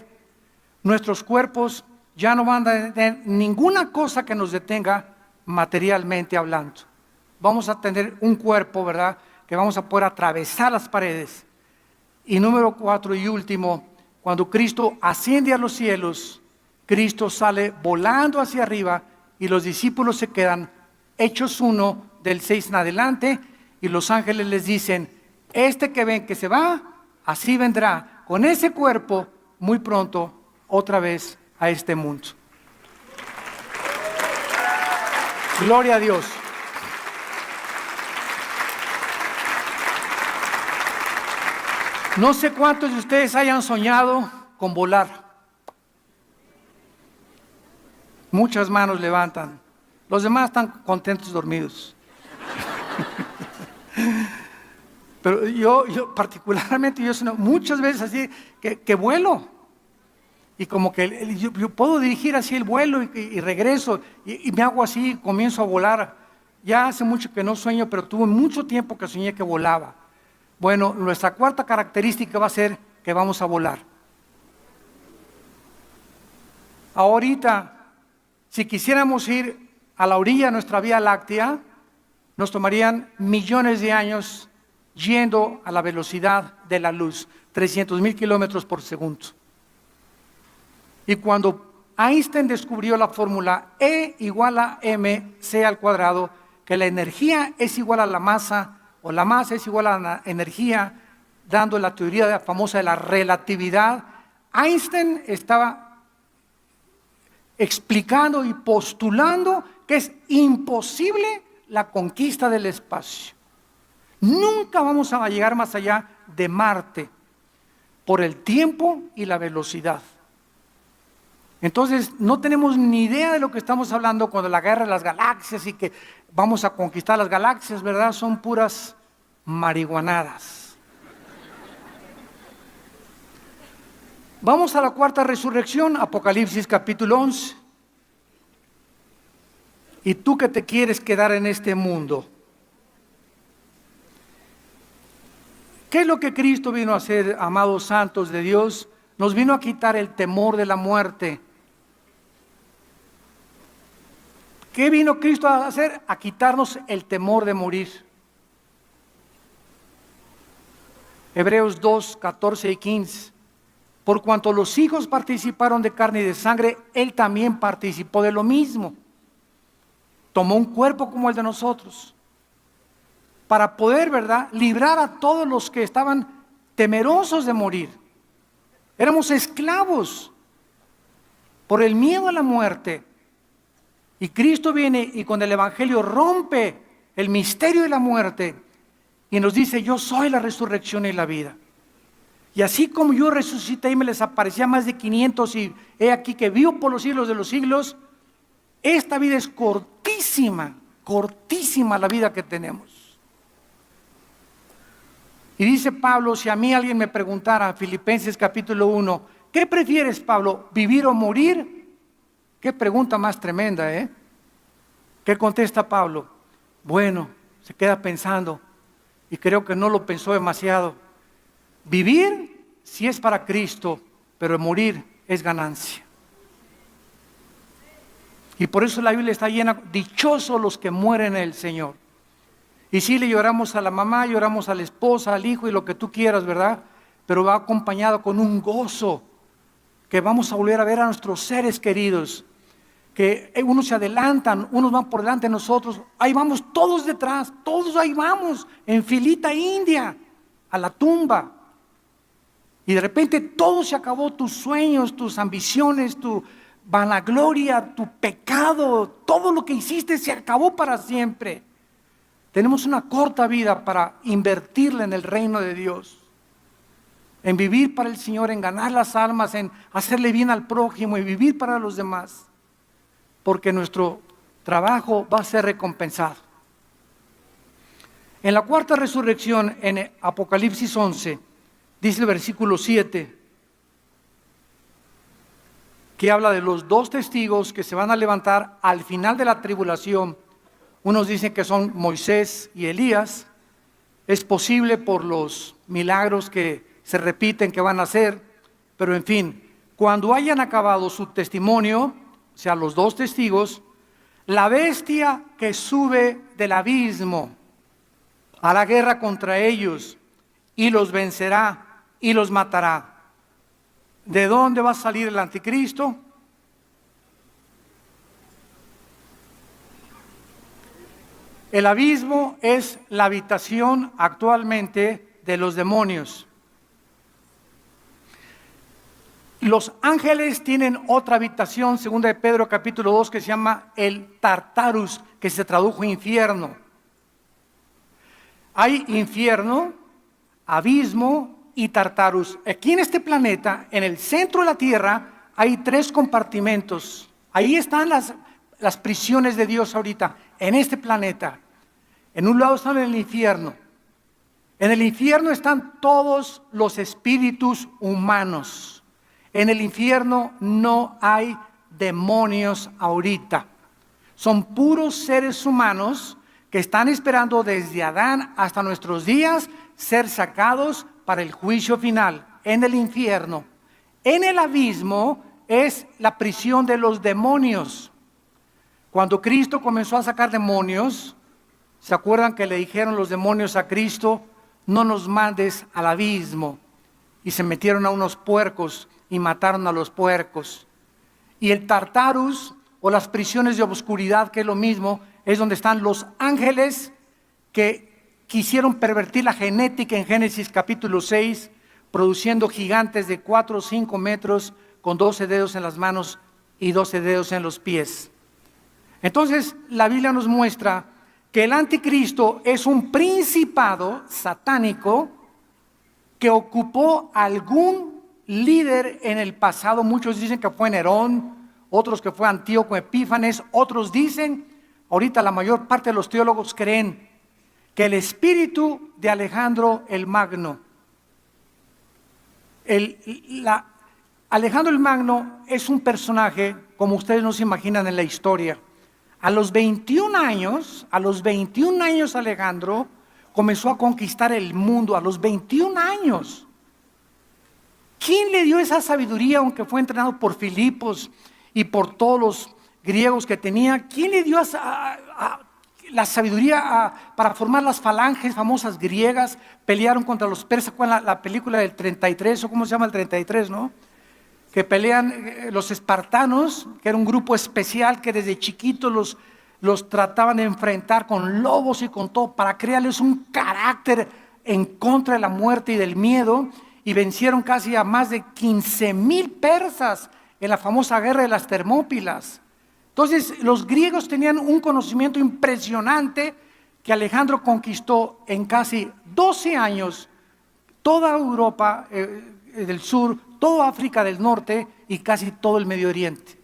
Speaker 1: Nuestros cuerpos ya no van a tener ninguna cosa que nos detenga materialmente hablando. Vamos a tener un cuerpo, ¿verdad?, que vamos a poder atravesar las paredes. Y número 4 y último, cuando Cristo asciende a los cielos, Cristo sale volando hacia arriba y los discípulos se quedan. Hechos 1 del 6 en adelante, y los ángeles les dicen: este que ven que se va, así vendrá con ese cuerpo muy pronto otra vez a este mundo. Gloria a Dios. No sé cuántos de ustedes hayan soñado con volar. Muchas manos levantan. Los demás están contentos dormidos. Pero yo particularmente, muchas veces así, que vuelo. Y como que yo puedo dirigir así el vuelo y regreso y me hago así, comienzo a volar. Ya hace mucho que no sueño, pero tuve mucho tiempo que soñé que volaba. Bueno, nuestra cuarta característica va a ser que vamos a volar. Ahorita, si quisiéramos ir a la orilla de nuestra Vía Láctea, nos tomarían millones de años yendo a la velocidad de la luz, 300,000 kilómetros por segundo. Y cuando Einstein descubrió la fórmula E igual a mc al cuadrado, que la energía es igual a la masa, o la masa es igual a la energía, dando la teoría famosa de la relatividad, Einstein estaba explicando y postulando que es imposible la conquista del espacio. Nunca vamos a llegar más allá de Marte por el tiempo y la velocidad. Entonces, no tenemos ni idea de lo que estamos hablando cuando la guerra de las galaxias y que vamos a conquistar las galaxias, ¿verdad? Son puras marihuanadas. Vamos a la cuarta resurrección, Apocalipsis capítulo 11. ¿Y tú que te quieres quedar en este mundo? ¿Qué es lo que Cristo vino a hacer, amados santos de Dios? Nos vino a quitar el temor de la muerte. ¿Qué vino Cristo a hacer? A quitarnos el temor de morir. Hebreos 2, 14 y 15. Por cuanto los hijos participaron de carne y de sangre, Él también participó de lo mismo. Tomó un cuerpo como el de nosotros, para poder, ¿verdad?, librar a todos los que estaban temerosos de morir. Éramos esclavos por el miedo a la muerte. Y Cristo viene y con el Evangelio rompe el misterio de la muerte y nos dice: yo soy la resurrección y la vida. Y así como yo resucité y me les aparecía a más de 500 y he aquí que vivo por los siglos de los siglos, esta vida es cortísima, cortísima la vida que tenemos. Y dice Pablo, si a mí alguien me preguntara, Filipenses capítulo 1, ¿qué prefieres, Pablo, vivir o morir? Qué pregunta más tremenda, ¿eh? ¿Qué contesta Pablo? Bueno, se queda pensando y creo que no lo pensó demasiado. Vivir sí es para Cristo, pero morir es ganancia. Y por eso la Biblia está llena, dichosos los que mueren en el Señor. Y sí, le lloramos a la mamá, lloramos a la esposa, al hijo y lo que tú quieras, ¿verdad? Pero va acompañado con un gozo, que vamos a volver a ver a nuestros seres queridos, que unos se adelantan, unos van por delante de nosotros, ahí vamos todos detrás, todos ahí vamos, en filita india, a la tumba. Y de repente todo se acabó, tus sueños, tus ambiciones, tu vanagloria, tu pecado, todo lo que hiciste se acabó para siempre. Tenemos una corta vida para invertirla en el reino de Dios, en vivir para el Señor, en ganar las almas, en hacerle bien al prójimo y vivir para los demás, porque nuestro trabajo va a ser recompensado. En la cuarta resurrección, en Apocalipsis 11, dice el versículo 7, que habla de los dos testigos que se van a levantar al final de la tribulación. Unos dicen que son Moisés y Elías. Es posible por los milagros que se repiten que van a hacer, pero en fin, cuando hayan acabado su testimonio, o sea, los dos testigos, la bestia que sube del abismo a la guerra contra ellos y los vencerá y los matará. ¿De dónde va a salir el anticristo? El abismo es la habitación actualmente de los demonios. Los ángeles tienen otra habitación, segunda de Pedro capítulo 2, que se llama el Tartarus, que se tradujo infierno. Hay infierno, abismo y Tartarus. Aquí en este planeta, en el centro de la Tierra, hay 3 compartimentos. Ahí están las prisiones de Dios ahorita, en este planeta. En un lado están en el infierno, En el infierno están todos los espíritus humanos. En el infierno no hay demonios ahorita. Son puros seres humanos que están esperando desde Adán hasta nuestros días ser sacados para el juicio final en el infierno. En el abismo es la prisión de los demonios. Cuando Cristo comenzó a sacar demonios, ¿se acuerdan que le dijeron los demonios a Cristo? No nos mandes al abismo. Y se metieron a unos puercos y mataron a los puercos. Y el Tartarus, o las prisiones de obscuridad, que es lo mismo, es donde están los ángeles que quisieron pervertir la genética en Génesis capítulo 6, produciendo gigantes de 4 o 5 metros con 12 dedos en las manos y 12 dedos en los pies. Entonces, la Biblia nos muestra que el anticristo es un principado satánico que ocupó algún líder en el pasado. Muchos dicen que fue Nerón, otros que fue Antíoco Epífanes, otros dicen, ahorita la mayor parte de los teólogos creen, que el espíritu de Alejandro el Magno, Alejandro el Magno es un personaje como ustedes no se imaginan en la historia. A los 21 años Alejandro comenzó a conquistar el mundo, a los 21 años. ¿Quién le dio esa sabiduría, aunque fue entrenado por Filipos y por todos los griegos que tenía? ¿Quién le dio la sabiduría para formar las falanges famosas griegas? Pelearon contra los persas. ¿Cuál es la película del 33? ¿O cómo se llama el 33, no? Que pelean los espartanos, que era un grupo especial que desde chiquitos los trataban de enfrentar con lobos y con todo, para crearles un carácter en contra de la muerte y del miedo, y vencieron casi a más de 15,000 persas en la famosa guerra de las Termópilas. Entonces los griegos tenían un conocimiento impresionante que Alejandro conquistó en casi 12 años, toda Europa del sur, toda África del norte y casi todo el Medio Oriente.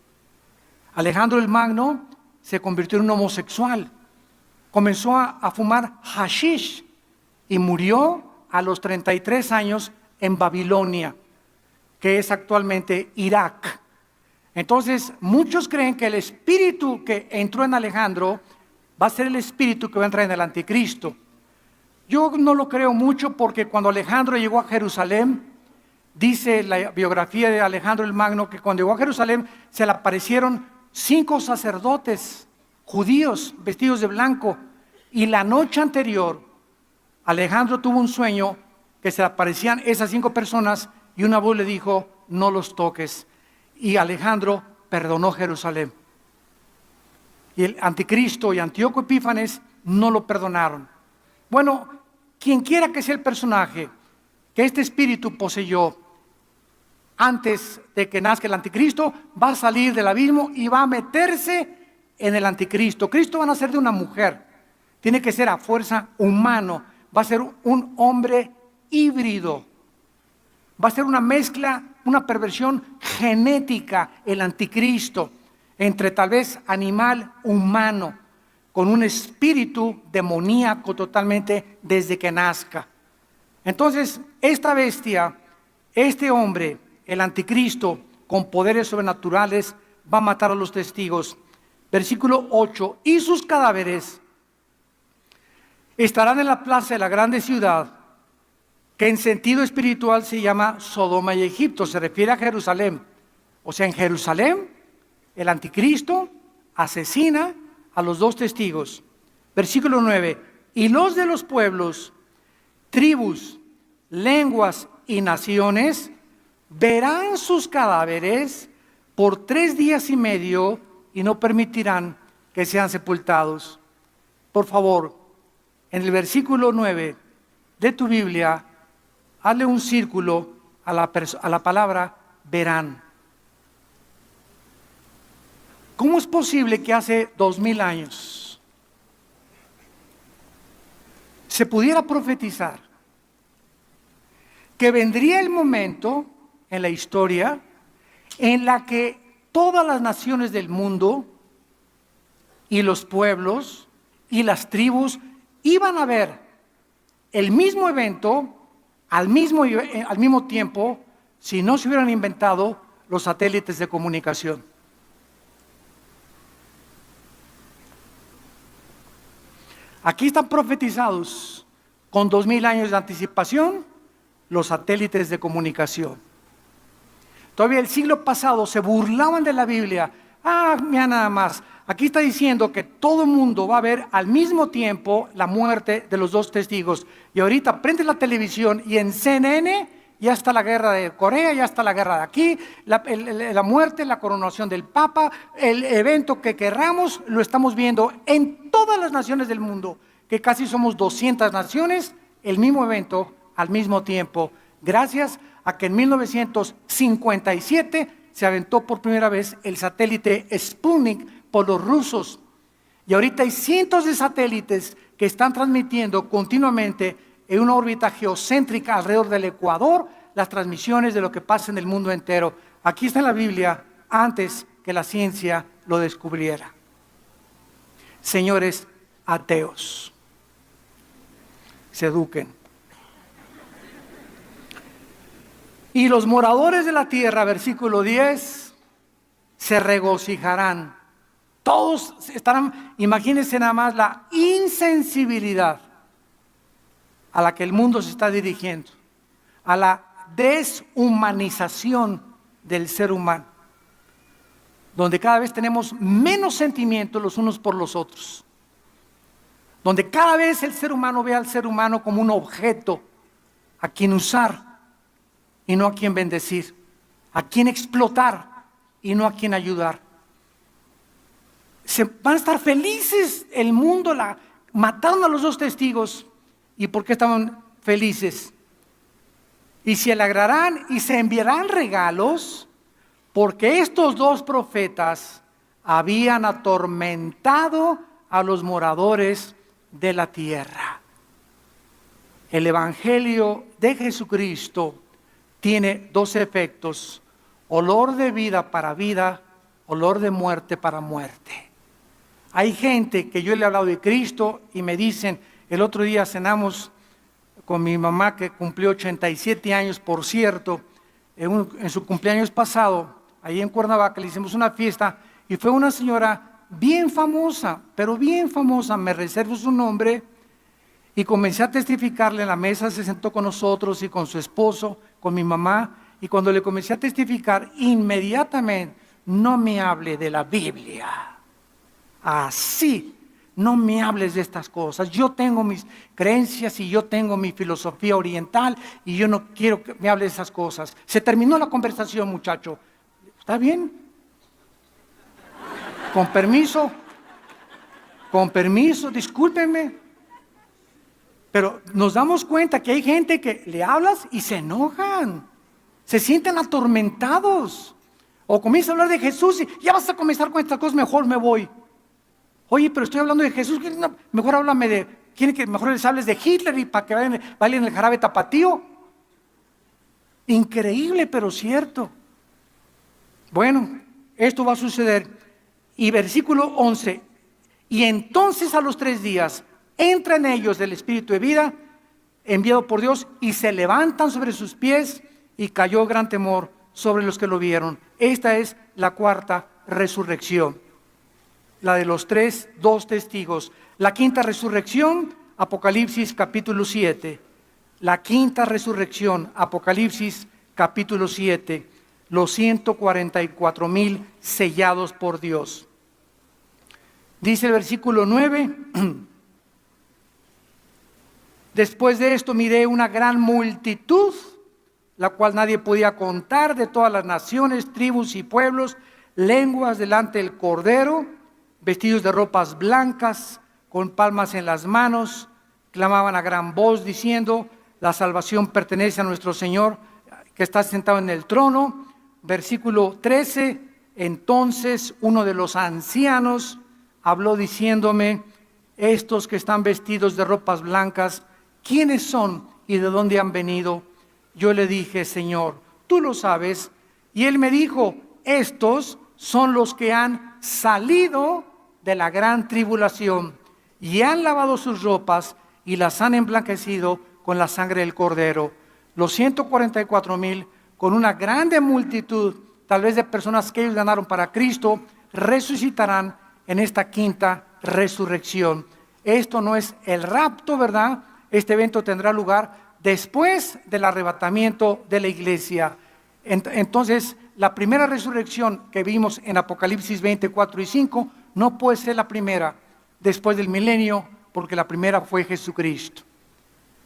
Speaker 1: Alejandro el Magno se convirtió en un homosexual, comenzó a fumar hashish y murió a los 33 años en Babilonia, que es actualmente Irak. Entonces muchos creen que el espíritu que entró en Alejandro va a ser el espíritu que va a entrar en el anticristo. Yo no lo creo mucho, porque cuando Alejandro llegó a Jerusalén, dice la biografía de Alejandro el Magno que cuando llegó a Jerusalén se le aparecieron 5 sacerdotes judíos vestidos de blanco, y la noche anterior Alejandro tuvo un sueño que se le aparecían esas 5 personas y una voz le dijo: no los toques. Y Alejandro perdonó Jerusalén. Y el anticristo y Antíoco Epífanes no lo perdonaron. Bueno, quien quiera que sea el personaje que este espíritu poseyó antes de que nazca el anticristo, va a salir del abismo y va a meterse en el anticristo. Cristo va a nacer de una mujer, tiene que ser a fuerza humano, va a ser un hombre híbrido, va a ser una mezcla, una perversión genética, el anticristo, entre tal vez animal, humano, con un espíritu demoníaco totalmente desde que nazca. Entonces, esta bestia, este hombre, el anticristo, con poderes sobrenaturales, va a matar a los testigos. Versículo 8, y sus cadáveres estarán en la plaza de la grande ciudad, que en sentido espiritual se llama Sodoma y Egipto, se refiere a Jerusalén. O sea, en Jerusalén, el anticristo asesina a los 2 testigos. Versículo 9, y los de los pueblos, tribus, lenguas y naciones verán sus cadáveres por 3 días y medio y no permitirán que sean sepultados. Por favor, en el versículo 9 de tu Biblia, hazle un círculo a la palabra verán. ¿Cómo es posible que hace 2000 años se pudiera profetizar que vendría el momento en la historia en la que todas las naciones del mundo y los pueblos y las tribus iban a ver el mismo evento, al mismo tiempo, si no se hubieran inventado los satélites de comunicación. Aquí están profetizados con 2000 años de anticipación los satélites de comunicación. Todavía el siglo pasado se burlaban de la Biblia. Mira nada más, aquí está diciendo que todo el mundo va a ver al mismo tiempo la muerte de los dos testigos. Y ahorita prende la televisión y en CNN ya está la guerra de Corea, ya está la guerra de aquí, la muerte, la coronación del Papa, el evento que querramos, lo estamos viendo en todas las naciones del mundo, que casi somos 200 naciones, el mismo evento al mismo tiempo, gracias a que en 1957 se aventó por primera vez el satélite Sputnik por los rusos. Y ahorita hay cientos de satélites que están transmitiendo continuamente en una órbita geocéntrica alrededor del Ecuador las transmisiones de lo que pasa en el mundo entero. Aquí está en la Biblia antes que la ciencia lo descubriera. Señores ateos, se eduquen. Y los moradores de la tierra, versículo 10, se regocijarán. Todos estarán, imagínense nada más la insensibilidad a la que el mundo se está dirigiendo, a la deshumanización del ser humano, donde cada vez tenemos menos sentimientos los unos por los otros, donde cada vez el ser humano ve al ser humano como un objeto a quien usar y no a quien bendecir, a quien explotar y no a quien ayudar. Se van a estar felices el mundo, mataron a los dos testigos. ¿Y por qué estaban felices? Y se alegrarán y se enviarán regalos, porque estos dos profetas habían atormentado a los moradores de la tierra. El Evangelio de Jesucristo tiene dos efectos: olor de vida para vida, olor de muerte para muerte. Hay gente que yo le he hablado de Cristo y me dicen, el otro día cenamos con mi mamá que cumplió 87 años, por cierto, en su cumpleaños pasado, ahí en Cuernavaca le hicimos una fiesta y fue una señora bien famosa, pero bien famosa, me reservo su nombre, y comencé a testificarle en la mesa, se sentó con nosotros y con su esposo, con mi mamá, y cuando le comencé a testificar, inmediatamente, no me hable de la Biblia, así. No me hables de estas cosas. Yo tengo mis creencias y yo tengo mi filosofía oriental y yo no quiero que me hables de esas cosas. Se terminó la conversación, muchacho. ¿Está bien? Con permiso, discúlpenme. Pero nos damos cuenta que hay gente que le hablas y se enojan. Se sienten atormentados. O comienza a hablar de Jesús y ya vas a comenzar con estas cosas, mejor me voy. Oye, pero estoy hablando de Jesús, no, mejor háblame de, ¿quieren que mejor les hables de Hitler y para que bailen el jarabe tapatío? Increíble, pero cierto. Bueno, esto va a suceder. Y versículo 11, y entonces a los 3 días entra en ellos el Espíritu de vida, enviado por Dios, y se levantan sobre sus pies, y cayó gran temor sobre los que lo vieron. Esta es la cuarta resurrección. La de los 2 testigos. La quinta resurrección, Apocalipsis capítulo 7. La quinta resurrección, Apocalipsis capítulo 7. Los 144,000 sellados por Dios. Dice el versículo 9. Después de esto miré una gran multitud, la cual nadie podía contar, de todas las naciones, tribus y pueblos, lenguas, delante del Cordero, vestidos de ropas blancas, con palmas en las manos, clamaban a gran voz diciendo: la salvación pertenece a nuestro Señor que está sentado en el trono. Versículo 13, entonces uno de los ancianos habló diciéndome: estos que están vestidos de ropas blancas, ¿quiénes son y de dónde han venido? Yo le dije: Señor, tú lo sabes. Y él me dijo: estos son los que han salido de la gran tribulación y han lavado sus ropas y las han emblanquecido con la sangre del Cordero. Los 144,000, con una grande multitud, tal vez de personas que ellos ganaron para Cristo, resucitarán en esta quinta resurrección. Esto no es el rapto, ¿verdad? Este evento tendrá lugar después del arrebatamiento de la iglesia. Entonces, la primera resurrección que vimos en Apocalipsis 24 y 5 no puede ser la primera después del milenio, porque la primera fue Jesucristo.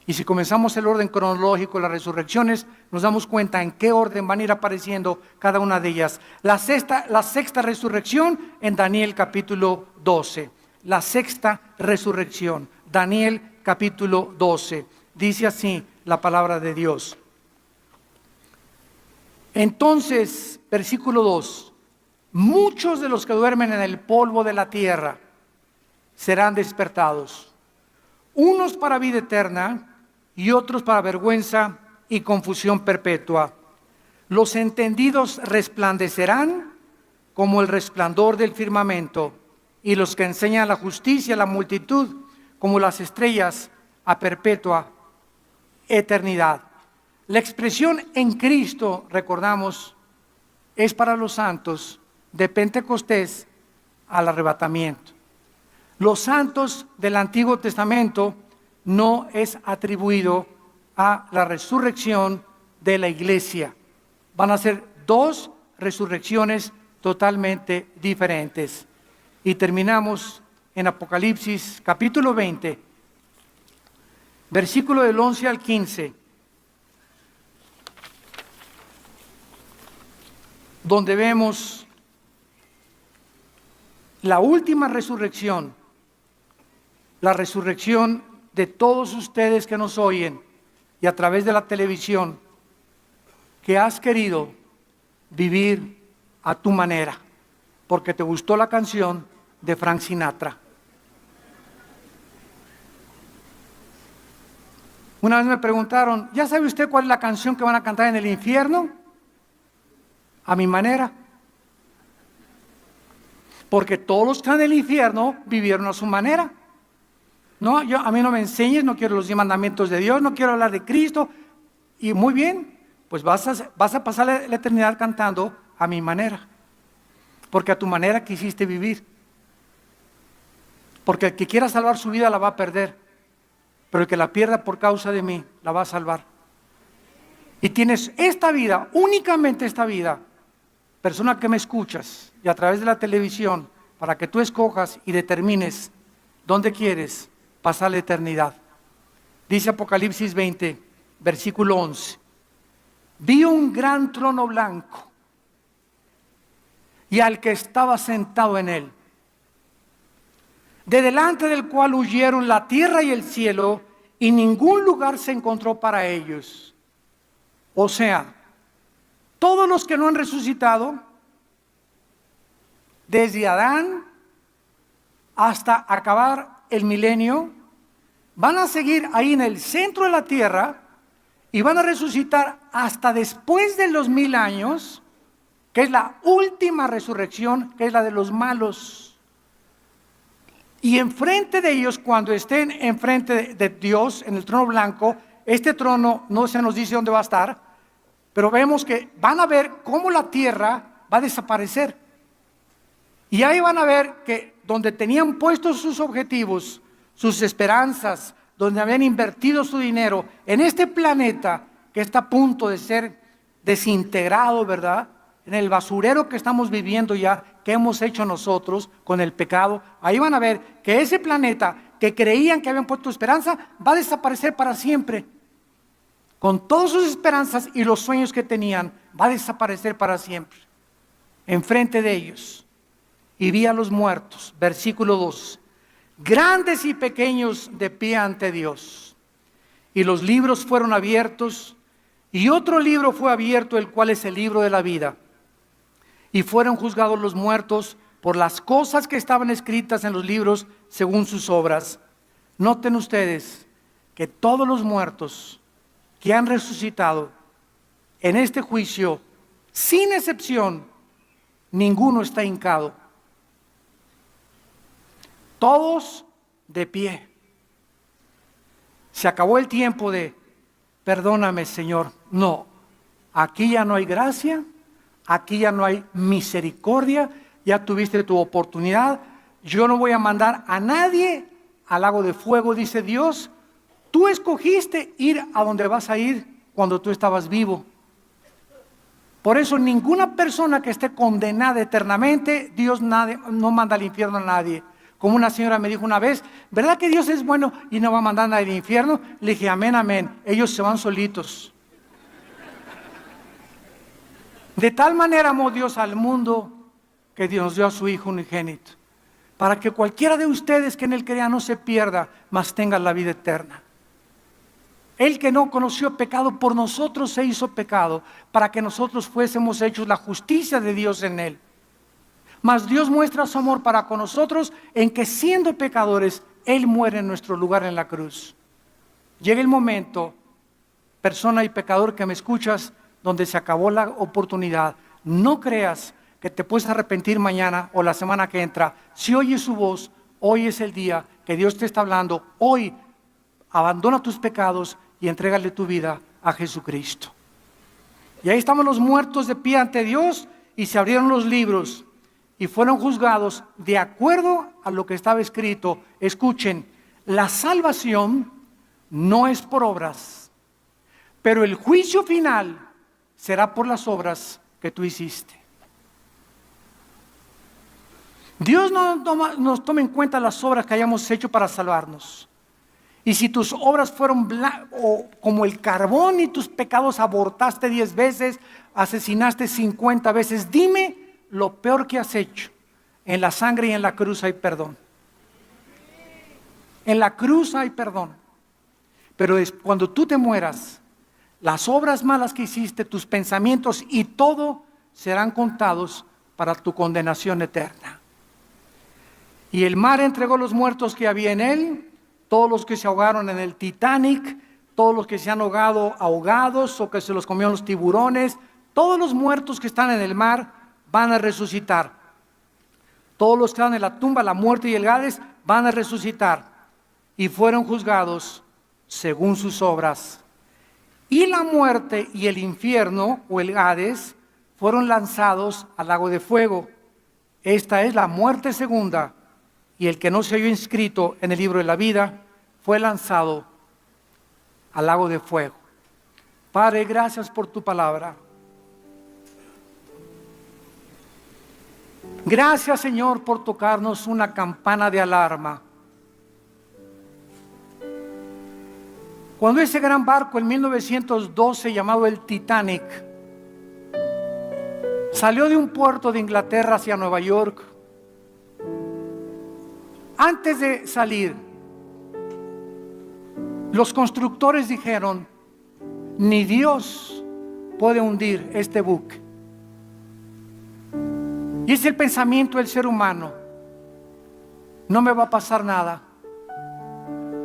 Speaker 1: Y si comenzamos el orden cronológico de las resurrecciones, nos damos cuenta en qué orden van a ir apareciendo cada una de ellas. La sexta resurrección en Daniel capítulo 12. La sexta resurrección, Daniel capítulo 12. Dice así la palabra de Dios. Entonces, versículo 2, muchos de los que duermen en el polvo de la tierra serán despertados, unos para vida eterna y otros para vergüenza y confusión perpetua. Los entendidos resplandecerán como el resplandor del firmamento, y los que enseñan la justicia a la multitud como las estrellas a perpetua eternidad. La expresión en Cristo, recordamos, es para los santos de Pentecostés al arrebatamiento. Los santos del Antiguo Testamento no es atribuido a la resurrección de la iglesia. Van a ser dos resurrecciones totalmente diferentes. Y terminamos en Apocalipsis capítulo 20, versículo del 11 al 15. Donde vemos la última resurrección, la resurrección de todos ustedes que nos oyen y a través de la televisión, que has querido vivir a tu manera, porque te gustó la canción de Frank Sinatra. Una vez me preguntaron, ¿ya sabe usted cuál es la canción que van a cantar en el infierno? A mi manera. Porque todos los que están en el infierno vivieron a su manera. No, a mí no me enseñes, no quiero los 10 mandamientos de Dios, no quiero hablar de Cristo. Y muy bien, pues vas a pasar la eternidad cantando a mi manera. Porque a tu manera quisiste vivir. Porque el que quiera salvar su vida la va a perder. Pero el que la pierda por causa de mí, la va a salvar. Y tienes esta vida, únicamente esta vida, persona que me escuchas, y a través de la televisión, para que tú escojas y determines dónde quieres pasar la eternidad. Dice Apocalipsis 20, versículo 11. Vi un gran trono blanco y al que estaba sentado en él, de delante del cual huyeron la tierra y el cielo, y ningún lugar se encontró para ellos. O sea, todos los que no han resucitado, desde Adán hasta acabar el milenio, van a seguir ahí en el centro de la tierra y van a resucitar hasta después de los 1000 años, que es la última resurrección, que es la de los malos. Y enfrente de ellos, cuando estén enfrente de Dios, en el trono blanco, este trono no se nos dice dónde va a estar, pero vemos que van a ver cómo la tierra va a desaparecer. Y ahí van a ver que donde tenían puestos sus objetivos, sus esperanzas, donde habían invertido su dinero, en este planeta que está a punto de ser desintegrado, ¿verdad? En el basurero que estamos viviendo ya, que hemos hecho nosotros con el pecado, ahí van a ver que ese planeta que creían que habían puesto esperanza, va a desaparecer para siempre. Con todas sus esperanzas y los sueños que tenían, va a desaparecer para siempre. Enfrente de ellos. Y vi a los muertos, versículo 2, grandes y pequeños de pie ante Dios. Y los libros fueron abiertos, y otro libro fue abierto, el cual es el libro de la vida. Y fueron juzgados los muertos por las cosas que estaban escritas en los libros según sus obras. Noten ustedes que todos los muertos que han resucitado en este juicio, sin excepción, ninguno está hincado. Todos de pie. Se acabó el tiempo de, perdóname, Señor. No, aquí ya no hay gracia, aquí ya no hay misericordia, ya tuviste tu oportunidad. Yo no voy a mandar a nadie al lago de fuego, dice Dios. Tú escogiste ir a donde vas a ir cuando tú estabas vivo. Por eso ninguna persona que esté condenada eternamente, Dios no manda al infierno a nadie. Como una señora me dijo una vez, ¿verdad que Dios es bueno y no va a mandar a nadie al infierno? Le dije, amén, amén. Ellos se van solitos. De tal manera amó Dios al mundo que Dios nos dio a su Hijo unigénito, para que cualquiera de ustedes que en Él crea no se pierda, mas tenga la vida eterna. Él que no conoció pecado, por nosotros se hizo pecado, para que nosotros fuésemos hechos la justicia de Dios en Él. Mas Dios muestra su amor para con nosotros en que siendo pecadores, Él muere en nuestro lugar en la cruz. Llega el momento, persona y pecador que me escuchas, donde se acabó la oportunidad. No creas que te puedes arrepentir mañana o la semana que entra. Si oyes su voz, hoy es el día que Dios te está hablando. Hoy abandona tus pecados y entrégale tu vida a Jesucristo. Y ahí estamos los muertos de pie ante Dios, y se abrieron los libros y fueron juzgados de acuerdo a lo que estaba escrito. Escuchen, la salvación no es por obras, pero el juicio final será por las obras que tú hiciste. Dios no nos toma en cuenta las obras que hayamos hecho para salvarnos. Y si tus obras fueron como el carbón y tus pecados abortaste 10 veces, asesinaste 50 veces, dime lo peor que has hecho. En la sangre y en la cruz hay perdón. En la cruz hay perdón. Pero cuando tú te mueras, las obras malas que hiciste, tus pensamientos y todo serán contados para tu condenación eterna. Y el mar entregó los muertos que había en él, todos los que se ahogaron en el Titanic, todos los que se han ahogado ahogados o que se los comieron los tiburones, todos los muertos que están en el mar van a resucitar. Todos los que están en la tumba, la muerte y el Hades van a resucitar y fueron juzgados según sus obras. Y la muerte y el infierno o el Hades fueron lanzados al lago de fuego. Esta es la muerte segunda. Y el que no se halló inscrito en el libro de la vida fue lanzado al lago de fuego. Padre, gracias por tu palabra. Gracias, Señor, por tocarnos una campana de alarma. Cuando ese gran barco en 1912 llamado el Titanic salió de un puerto de Inglaterra hacia Nueva York, antes de salir, los constructores dijeron, ni Dios puede hundir este buque. Y es el pensamiento del ser humano. No me va a pasar nada.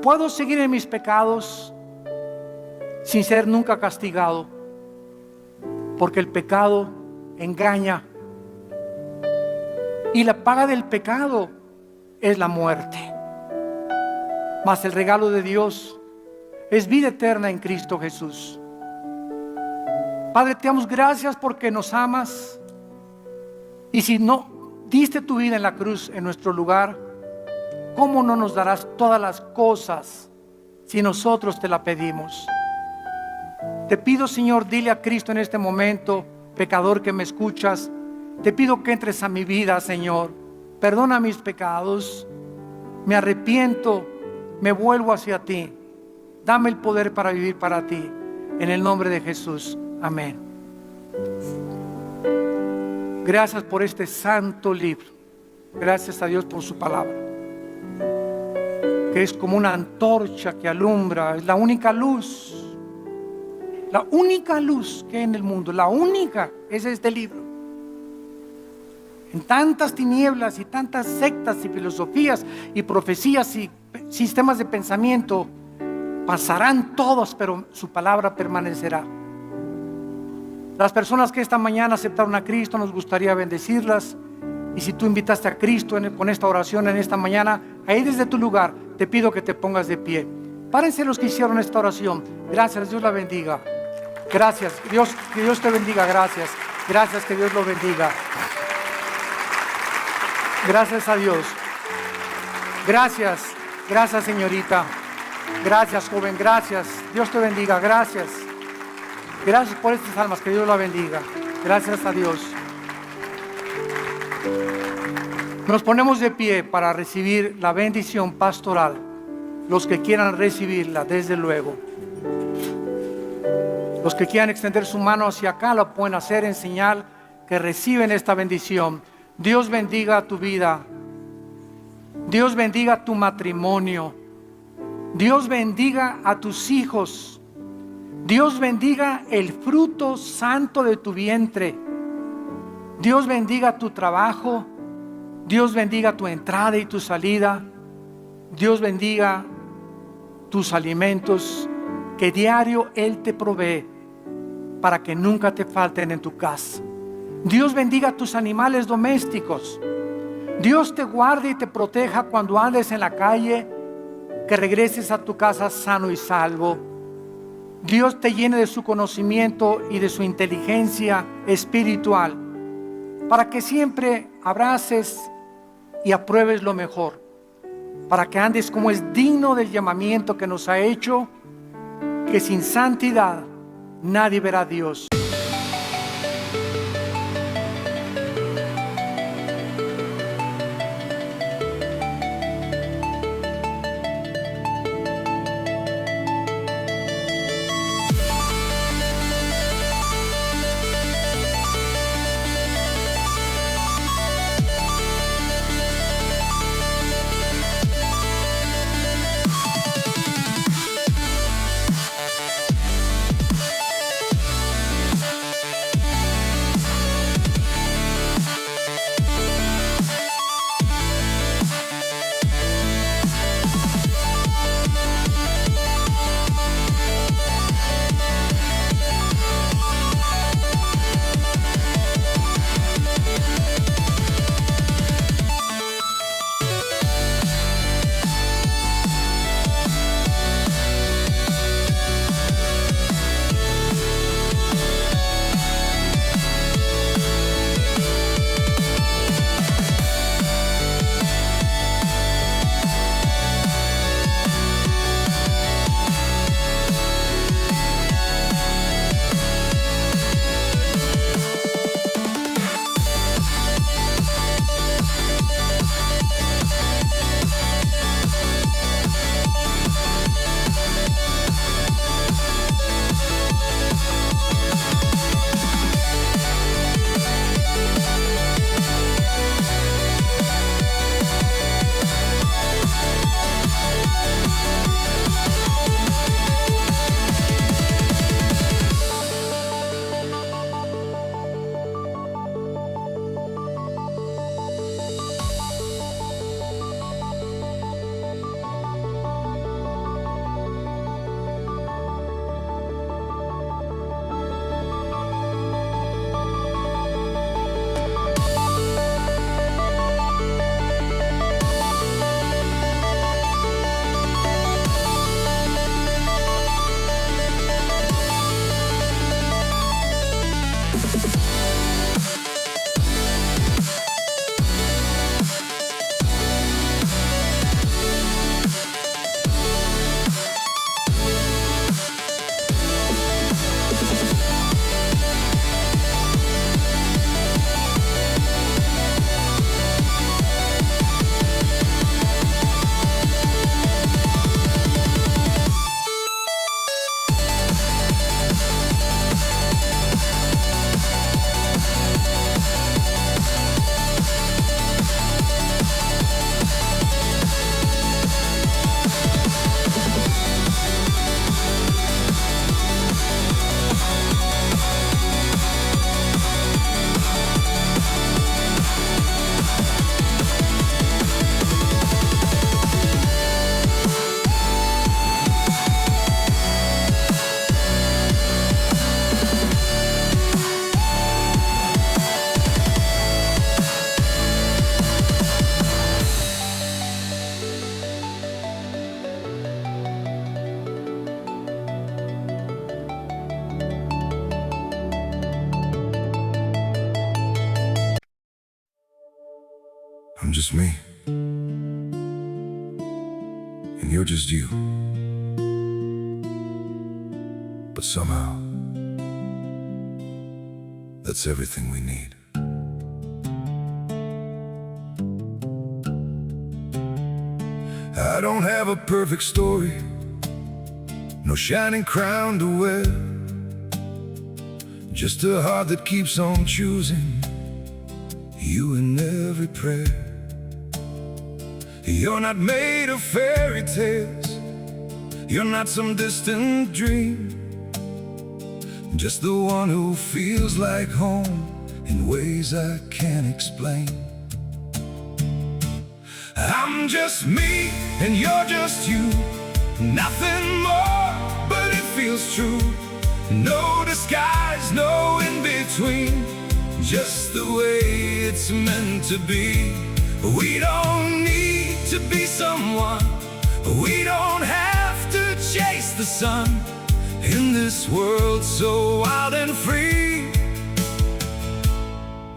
Speaker 1: Puedo seguir en mis pecados sin ser nunca castigado, porque el pecado engaña. Y la paga del pecado es la muerte. Mas el regalo de Dios es vida eterna en Cristo Jesús. Padre, te damos gracias porque nos amas. Y si no diste tu vida en la cruz en nuestro lugar, ¿cómo no nos darás todas las cosas si nosotros te la pedimos? Te pido, Señor, dile a Cristo en este momento, pecador que me escuchas, te pido que entres a mi vida, Señor. Perdona mis pecados, me arrepiento, me vuelvo hacia ti. Dame el poder para vivir para ti. En el nombre de Jesús. Amén. Gracias por este santo libro. Gracias a Dios por su palabra, que es como una antorcha que alumbra. Es la única luz que hay en el mundo. La única es este libro. En tantas tinieblas y tantas sectas y filosofías y profecías y sistemas de pensamiento, pasarán todos, pero su palabra permanecerá. Las personas que esta mañana aceptaron a Cristo, nos gustaría bendecirlas. Y si tú invitaste a Cristo con esta oración en esta mañana, ahí desde tu lugar, te pido que te pongas de pie. Párense los que hicieron esta oración. Gracias, Dios la bendiga. Gracias, Dios, que Dios te bendiga. Gracias, gracias, que Dios lo bendiga. Gracias a Dios. Gracias, gracias, señorita. Gracias, joven, gracias. Dios te bendiga, gracias. Gracias por estas almas, que Dios la bendiga. Gracias a Dios. Nos ponemos de pie para recibir la bendición pastoral. Los que quieran recibirla, desde luego. Los que quieran extender su mano hacia acá, lo pueden hacer en señal que reciben esta bendición. Dios bendiga tu vida. Dios bendiga tu matrimonio. Dios bendiga a tus hijos. Dios bendiga el fruto santo de tu vientre. Dios bendiga tu trabajo. Dios bendiga tu entrada y tu salida. Dios bendiga tus alimentos que diario Él te provee para que nunca te falten en tu casa. Dios bendiga tus animales domésticos. Dios te guarde y te proteja cuando andes en la calle, que regreses a tu casa sano y salvo. Dios te llene de su conocimiento y de su inteligencia espiritual, para que siempre abraces y apruebes lo mejor, para que andes como es digno del llamamiento que nos ha hecho, que sin santidad nadie verá a Dios.
Speaker 2: I'm just me, and you're just you. But somehow, that's everything we need. I don't have a perfect story, no shining crown to wear, just a heart that keeps on choosing you in every prayer. You're not made of fairy tales, you're not some distant dream, just the one who feels like home in ways I can't explain. I'm just me and you're just you, nothing more, but it feels true. No disguise, no in between, just the way it's meant to be. We don't need to be someone, we don't have to chase the sun. In this world so wild and free,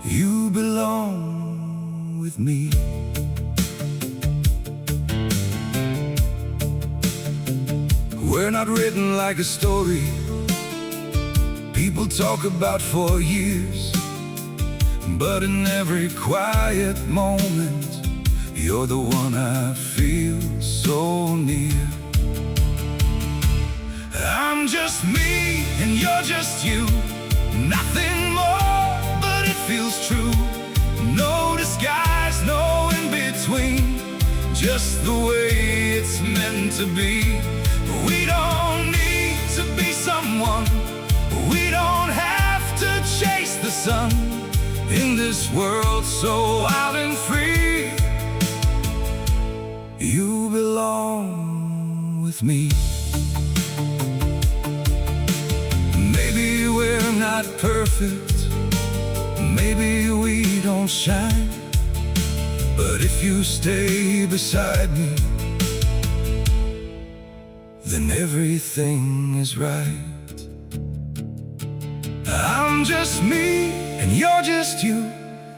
Speaker 2: you belong with me. We're not written like a story people talk about for years, but in every quiet moment, you're the one I feel so near. I'm just me and you're just you, nothing more, but it feels true. No disguise, no in between, just the way it's meant to be. We don't need to be someone, we don't have to chase the sun. In this world so wild and free, you belong with me. Maybe we're not perfect, maybe we don't shine, but if you stay beside me, then everything is right. I'm just me and you're just you,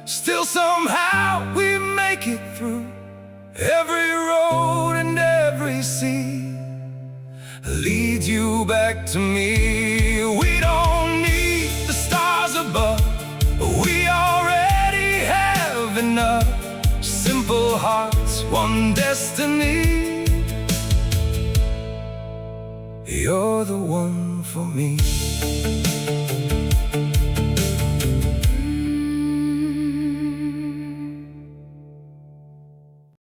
Speaker 2: still somehow we make it through. Every road and every sea leads you back to me. We don't need the stars above, we already have enough. Simple hearts, one destiny, you're the one for me.